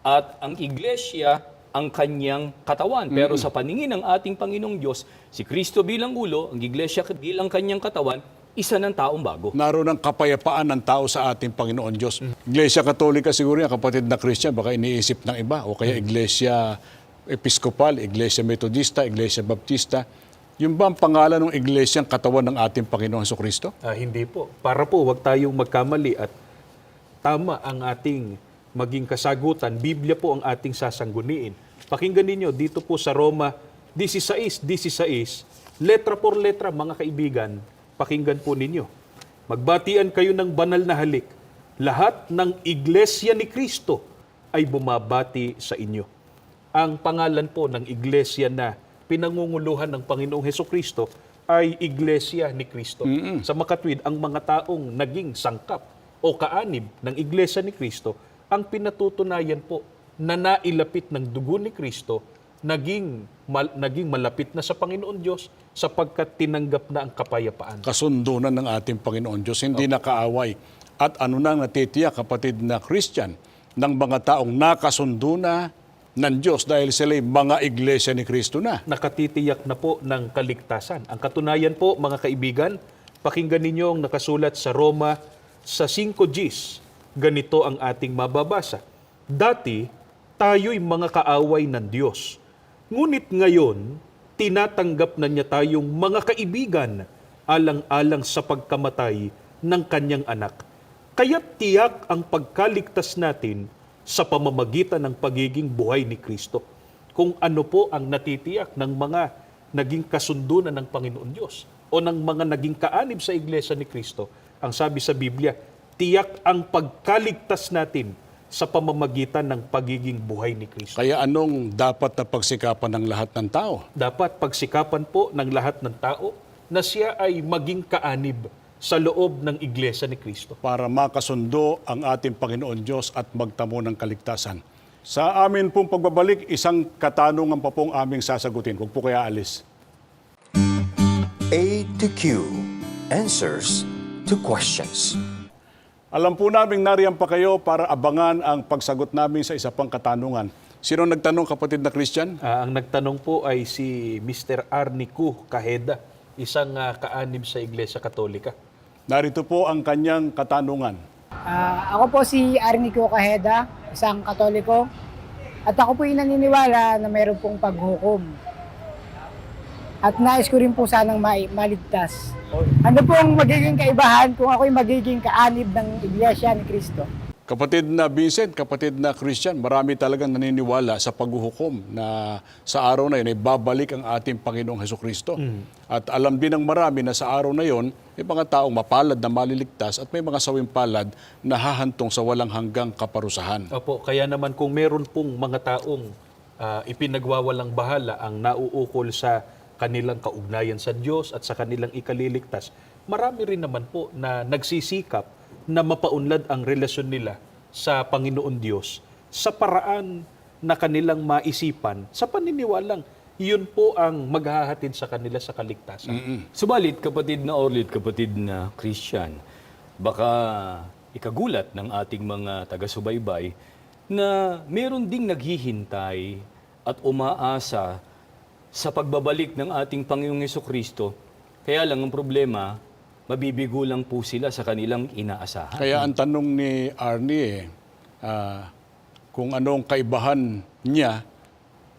at ang iglesia ang kanyang katawan. Pero sa paningin ng ating Panginoong Diyos, si Kristo bilang ulo, ang iglesia bilang kanyang katawan, isa ng taong bago. Naroon ang kapayapaan ng tao sa ating Panginoon Diyos. Iglesia Katolika siguro yan, kapatid na Christian, baka iniisip ng iba. O kaya Iglesia Episcopal, Iglesia Metodista, Iglesia Baptista. Yung ba ang pangalan ng iglesyang katawan ng ating Panginoon Jesucristo? Hindi po. Para po, wag tayong magkamali at tama ang ating maging kasagutan. Biblia po ang ating sasangguniin. Pakinggan ninyo dito po sa Roma 16:16, letra por letra, mga kaibigan, pakinggan po ninyo. Magbatian kayo ng banal na halik. Lahat ng iglesia ni Kristo ay bumabati sa inyo. Ang pangalan po ng iglesia na pinangunguluhan ng Panginoong Hesukristo ay Iglesia ni Kristo. Sa makatwid, ang mga taong naging sangkap o kaanib ng Iglesia ni Kristo, ang pinatutunayan po na nailapit ng dugo ni Kristo, naging malapit na sa Panginoon Diyos sapagkat tinanggap na ang kapayapaan. Kasundunan ng ating Panginoon Diyos, hindi nakaaway. At ano nang natitiyak, kapatid na Christian, ng mga taong nakasundo na ng Diyos dahil sila'y mga iglesia ni Kristo na. Nakatitiyak na po ng kaligtasan. Ang katunayan po, mga kaibigan, pakinggan ninyo ang nakasulat sa Roma sa 5:10. Ganito ang ating mababasa. Dati, tayo'y mga kaaway ng Diyos. Ngunit ngayon, tinatanggap na niya tayong mga kaibigan alang-alang sa pagkamatay ng kanyang anak. Kaya't tiyak ang pagkaligtas natin sa pamamagitan ng pagiging buhay ni Kristo. Kung ano po ang natitiyak ng mga naging kasundunan ng Panginoon Diyos o ng mga naging kaanib sa Iglesia ni Kristo, ang sabi sa Biblia, tiyak ang pagkaligtas natin sa pamamagitan ng pagiging buhay ni Kristo. Kaya anong dapat na pagsikapan ng lahat ng tao? Dapat pagsikapan po ng lahat ng tao na siya ay maging kaanib sa loob ng Iglesia ni Kristo. para makasundo ang ating Panginoon Diyos at magtamo ng kaligtasan. Sa amin pong pagbabalik, isang katanungan pa pong aming sasagutin. Huwag po kaya alis. A to Q. Answers to questions. Alam po namin nariyan pa kayo para abangan ang pagsagot namin sa isa pang katanungan. Sino nagtanong, kapatid na Christian? Ang nagtanong po ay si Mr. Arnico Cajeda, isang kaanib sa Iglesia Katolika. Narito po ang kanyang katanungan. Ako po si Arnico Cajeda, isang Katoliko. At ako po naniniwala na mayroon pong paghukom. At nais ko rin po sanang maligtas. Ano po ang magiging kaibahan kung ako'y magiging kaanib ng Iglesia ni Cristo? Kapatid na Vincent, kapatid na Christian, marami talagang naniniwala sa paghuhukom na sa araw na yun ay babalik ang ating Panginoong Hesukristo. At alam din ng marami na sa araw na yun, may mga taong mapalad na maliligtas at may mga sawing palad na hahantong sa walang hanggang kaparusahan. Opo, kaya naman kung meron pong mga taong ipinagwawalang bahala ang nauukol sa kanilang kaugnayan sa Diyos at sa kanilang ikaliligtas, marami rin naman po na nagsisikap na mapaunlad ang relasyon nila sa Panginoon Diyos sa paraan na kanilang maisipan, sa paniniwalang yun po ang maghahatid sa kanila sa kaligtasan. Subalit, kapatid na Orly at kapatid na Christian, baka ikagulat ng ating mga taga-subaybay na meron ding naghihintay at umaasa sa pagbabalik ng ating Panginoong Hesukristo. Kaya lang ang problema, mabibigo lang po sila sa kanilang inaasahan. Kaya ang tanong ni Arnie, kung anong kaibahan niya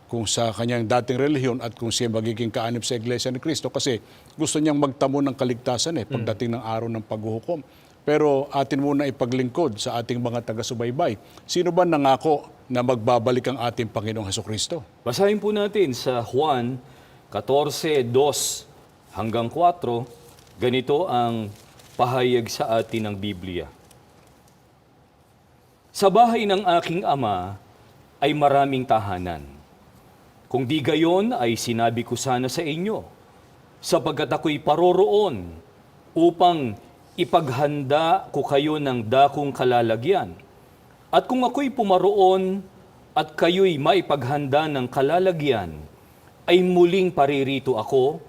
kung sa kanyang dating relihiyon at kung siya magiging kaanib sa Iglesia ni Cristo, kasi gusto niyang magtamo ng kaligtasan pagdating ng araw ng paghuhukom. Pero atin muna ipaglingkod sa ating mga taga-subaybay. Sino ba nangako na magbabalik ang ating Panginoong Hesukristo? Basahin po natin sa Juan 14:2 hanggang 4. Ganito ang pahayag sa atin ng Biblia. Sa bahay ng aking ama ay maraming tahanan. Kung di gayon ay sinabi ko sana sa inyo, sapagkat ako'y paroroon upang ipaghanda ko kayo ng dakong kalalagyan. At kung ako'y pumaroon at kayo'y maipaghanda ng kalalagyan, ay muling paririto ako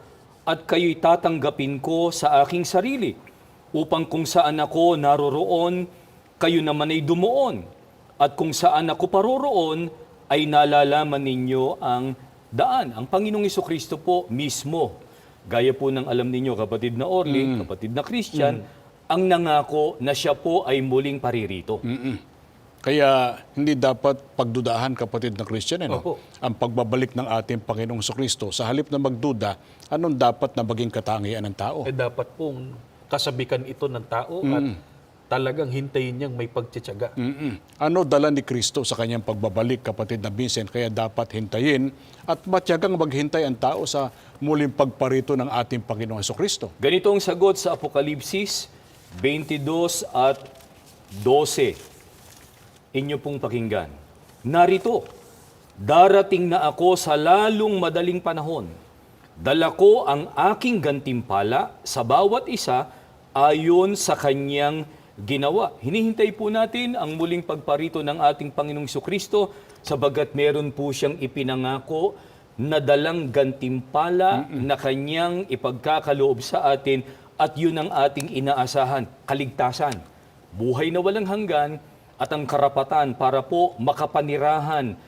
at kayo'y tatanggapin ko sa aking sarili, upang kung saan ako naroroon, kayo naman ay dumuon. At kung saan ako paroroon, ay nalalaman ninyo ang daan. Ang Panginoong Hesukristo po mismo, gaya po ng alam ninyo, kapatid na Orly, kapatid na Christian, ang nangako na siya po ay muling paririto. Kaya hindi dapat pagdudahan, kapatid na Christian, Opo. ang pagbabalik ng ating Panginoong Hesukristo. Sa halip na magduda, anong dapat na maging katangian ng tao? Dapat pong kasabikan ito ng tao at talagang hintayin niyang may pagtityaga. Ano dala ni Kristo sa kanyang pagbabalik, kapatid na Vincent? Kaya dapat hintayin at matyagang maghintay ang tao sa muling pagparito ng ating Panginoong Hesukristo. Ganito ang sagot sa Apokalipsis 22 at 12. Inyo pong pakinggan. Narito, darating na ako sa lalong madaling panahon. Dala ko ang aking gantimpala sa bawat isa ayon sa kanyang ginawa. Hinihintay po natin ang muling pagparito ng ating Panginoong Hesukristo sabagat meron po siyang ipinangako na dalang gantimpala na kanyang ipagkakaloob sa atin at yun ang ating inaasahan, kaligtasan, buhay na walang hanggan at ang karapatan para po makapanirahan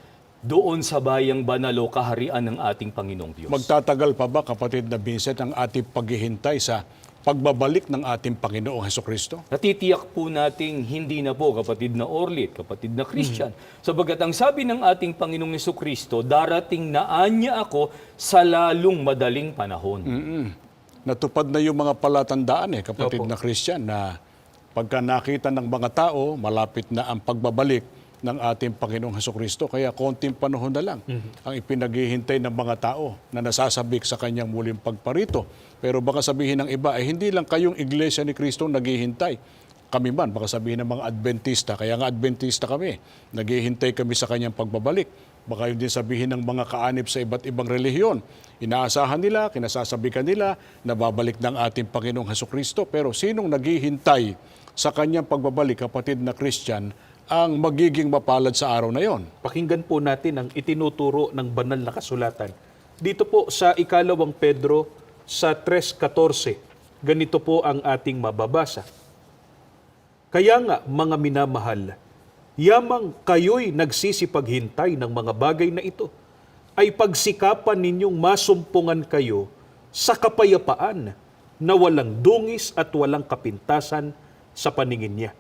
doon sa bayang banal o kaharian ng ating Panginoong Diyos. Magtatagal pa ba, kapatid na Vincent, ang ating paghihintay sa pagbabalik ng ating Panginoong Hesukristo? Natitiyak po nating hindi na po, kapatid na Orly, kapatid na Christian. Sabagat ang sabi ng ating Panginoong Hesukristo, darating na anya ako sa lalong madaling panahon. Natupad na yung mga palatandaan, kapatid Opo. na Christian, na pagka nakita ng mga tao, malapit na ang pagbabalik ng ating Panginoong Hesukristo. Kaya konting panahon na lang ang ipinaghihintay ng mga tao na nasasabik sa kanyang muling pagparito. Pero baka sabihin ng iba, hindi lang kayong Iglesia ni Kristo naghihintay. Kami man, baka sabihin ng mga Adventista, kaya nga Adventista kami, naghihintay kami sa kanyang pagbabalik. Baka yun din sabihin ng mga kaanib sa iba't ibang relihiyon. Inaasahan nila, kinasasabikan nila na babalik ng ating Panginoong Hesukristo. Pero sinong naghihintay sa kanyang pagbabalik, kapatid na Christian, ang magiging mapalad sa araw na yon? Pakinggan po natin ang itinuturo ng banal na kasulatan. Dito po sa ikalawang Pedro sa 3:14, ganito po ang ating mababasa. Kaya nga, mga minamahal, yamang kayo'y nagsisipaghintay ng mga bagay na ito, ay pagsikapan ninyong masumpungan kayo sa kapayapaan na walang dungis at walang kapintasan sa paningin niya.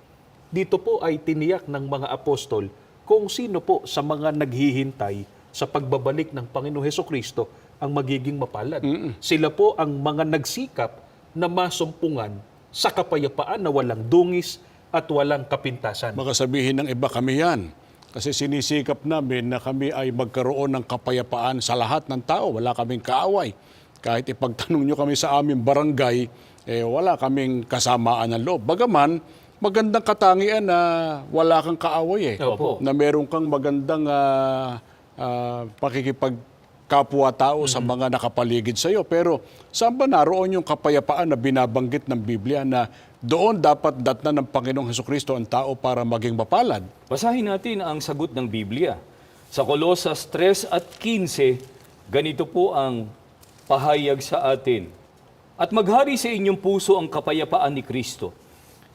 Dito po ay tiniyak ng mga apostol kung sino po sa mga naghihintay sa pagbabalik ng Panginoong Hesukristo ang magiging mapalad. Sila po ang mga nagsikap na masumpungan sa kapayapaan na walang dungis at walang kapintasan. Baka sabihin ng iba, kami yan. Kasi sinisikap namin na kami ay magkaroon ng kapayapaan sa lahat ng tao. Wala kaming kaaway. Kahit ipagtanong nyo kami sa aming barangay, wala kaming kasamaan ng loob. Bagaman, magandang katangian na wala kang kaaway Opo. Na meron kang magandang pakikipagkapwa-tao sa mga nakapaligid sa iyo. Pero saan ba naroon yung kapayapaan na binabanggit ng Biblia na doon dapat datnan ng Panginoong Hesukristo ang tao para maging mapalad? Basahin natin ang sagot ng Biblia. Sa Kolosas 3:15, ganito po ang pahayag sa atin. At maghari sa inyong puso ang kapayapaan ni Kristo.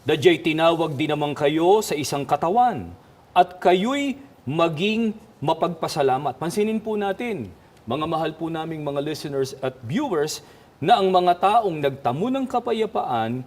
Dadya'y tinawag din naman kayo sa isang katawan at kayo'y maging mapagpasalamat. Pansinin po natin, mga mahal po naming mga listeners at viewers, na ang mga taong nagtamo ng kapayapaan,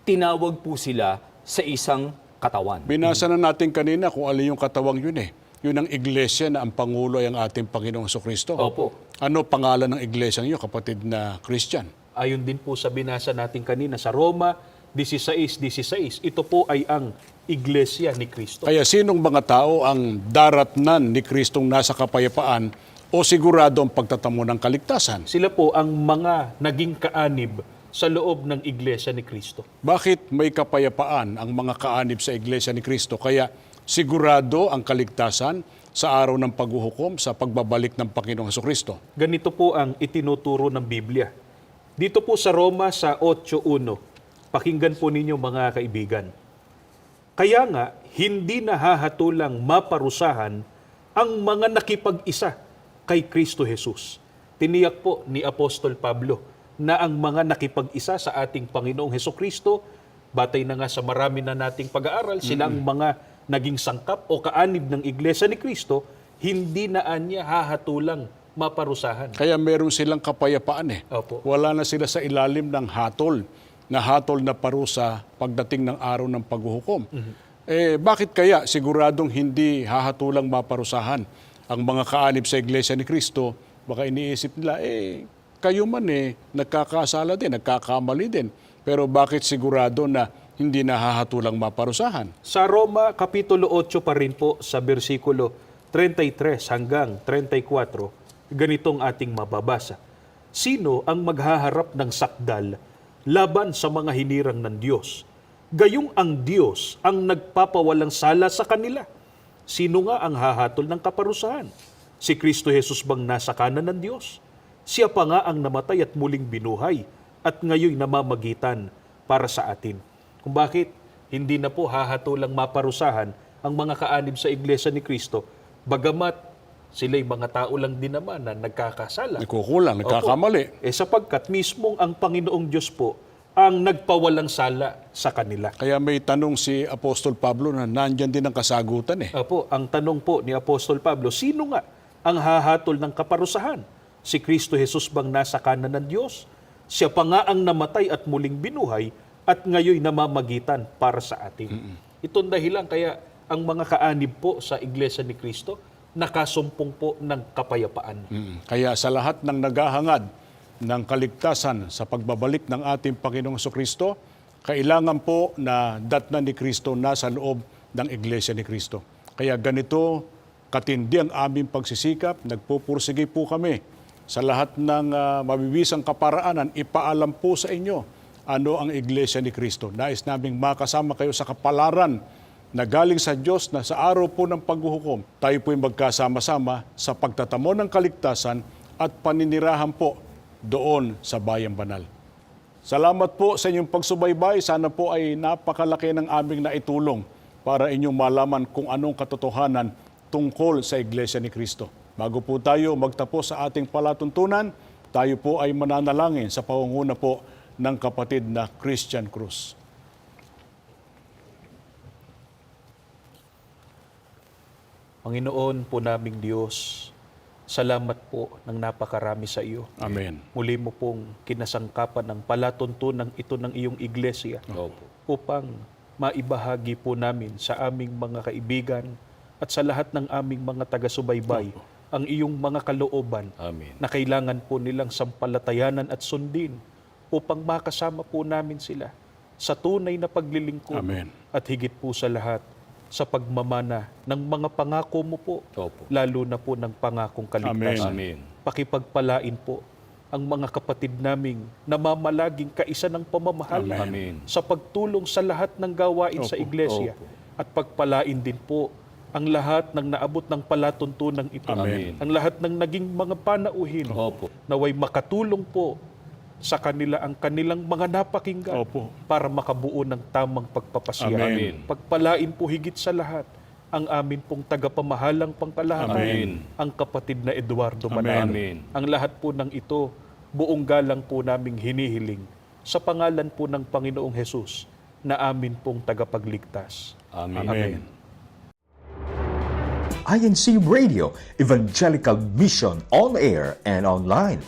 tinawag po sila sa isang katawan. Binasa na natin kanina kung alin yung katawang yun Yun ang iglesia na ang Pangulo ay ang ating Panginoong Hesukristo. Opo. Ano pangalan ng iglesia niyo, kapatid na Christian? Ayon din po sa binasa natin kanina sa Roma 16:16, ito po ay ang Iglesia ni Kristo. Kaya sinong mga tao ang daratnan ni Kristong nasa kapayapaan o sigurado ang pagtatamo ng kaligtasan? Sila po ang mga naging kaanib sa loob ng Iglesia ni Kristo. Bakit may kapayapaan ang mga kaanib sa iglesia ni Kristo? Kaya sigurado ang kaligtasan sa araw ng paghuhukom, sa pagbabalik ng Panginoong Hesukristo. Ganito po ang itinuturo ng Biblia. Dito po sa Roma sa 8:1, pakinggan po ninyo mga kaibigan. Kaya nga, hindi nahahatulang maparusahan ang mga nakipag-isa kay Kristo Jesus. Tiniyak po ni Apostol Pablo na ang mga nakipag-isa sa ating Panginoong Hesukristo, batay na nga sa marami na nating pag-aaral, silang mga naging sangkap o kaanib ng Iglesia ni Kristo, hindi na anya hahatulang maparusahan. Kaya meron silang kapayapaan Opo. Wala na sila sa ilalim ng hatol na parusa pagdating ng araw ng paghuhukom. Bakit kaya siguradong hindi hahatulang maparusahan ang mga kaanib sa iglesia ni Kristo? Baka iniisip nila, kayo man nagkakasala din, nagkakamali din. Pero bakit sigurado na hindi nahahatulang maparusahan? Sa Roma Kapitulo 8 pa rin po sa bersikulo 33 hanggang 34, ganitong ating mababasa. Sino ang maghaharap ng sakdal laban sa mga hinirang ng Diyos? Gayong ang Diyos ang nagpapawalang sala sa kanila. Sino nga ang hahatol ng kaparusahan? Si Kristo Jesus bang nasa kanan ng Diyos? Siya pa nga ang namatay at muling binuhay at ngayon namamagitan para sa atin. Kung bakit hindi na po hahatulang maparusahan ang mga kaanib sa Iglesia ni Kristo, bagamat sila'y mga tao lang din naman na nagkakasala. Nagkukulang, nagkakamali. Sapagkat mismong ang Panginoong Diyos po ang nagpawalang sala sa kanila. Kaya may tanong si Apostol Pablo na nandyan din ang kasagutan Opo, ang tanong po ni Apostol Pablo, sino nga ang hahatol ng kaparusahan? Si Kristo Jesus bang nasa kanan ng Diyos? Siya pa nga ang namatay at muling binuhay at ngayon namamagitan para sa atin. Itong dahilan kaya ang mga kaanib po sa Iglesia ni Kristo nakasumpong po ng kapayapaan. Kaya sa lahat ng naghahangad ng kaligtasan sa pagbabalik ng ating Panginoong Hesukristo, kailangan po na datnan ni Kristo nasa loob ng Iglesia ni Kristo. Kaya ganito katindi ang aming pagsisikap, nagpupursige po kami sa lahat ng mabibisang kaparaanan, ipaalam po sa inyo ano ang Iglesia ni Kristo. Nais naming makasama kayo sa kapalaran na galing sa Diyos na sa araw po ng paghuhukom, tayo po'y magkasama-sama sa pagtatamo ng kaligtasan at paninirahan po doon sa Bayang Banal. Salamat po sa inyong pagsubaybay. Sana po ay napakalaki ng aming naitulong para inyong malaman kung anong katotohanan tungkol sa Iglesia ni Cristo. Bago po tayo magtapos sa ating palatuntunan, tayo po ay mananalangin sa pangunguna po ng kapatid na Christian Cruz. Panginoon po naming Diyos, salamat po ng napakarami sa iyo. Amen. Muli mo pong kinasangkapan ng palatuntunan ito ng iyong iglesia upang maibahagi po namin sa aming mga kaibigan at sa lahat ng aming mga taga-subaybay ang iyong mga kalooban na kailangan po nilang sampalatayanan at sundin upang makasama po namin sila sa tunay na paglilingkod Amen. at higit po sa lahat sa pagmamana ng mga pangako mo po, lalo na po ng pangakong kaligtasan. Amen. Pakipagpalain po ang mga kapatid naming namamalaging kaisa ng pamamahala Amen. sa pagtulong sa lahat ng gawain sa iglesia at pagpalain din po ang lahat ng naabot ng palatuntunan ito. Amen. Ang lahat ng naging mga panauhin naway makatulong po sa kanila ang kanilang mga napakinggan Opo. para makabuo ng tamang pagpapasya. Amen. Pagpalain po higit sa lahat ang amin pong tagapamahalang pangkalahatan, Amen. ang kapatid na Eduardo Amen. Manalo. Amen. Ang lahat po ng ito, buong galang po naming hinihiling sa pangalan po ng Panginoong Hesus na amin pong tagapagligtas. Amen. Amen. INC Radio, Evangelical Mission on air and online.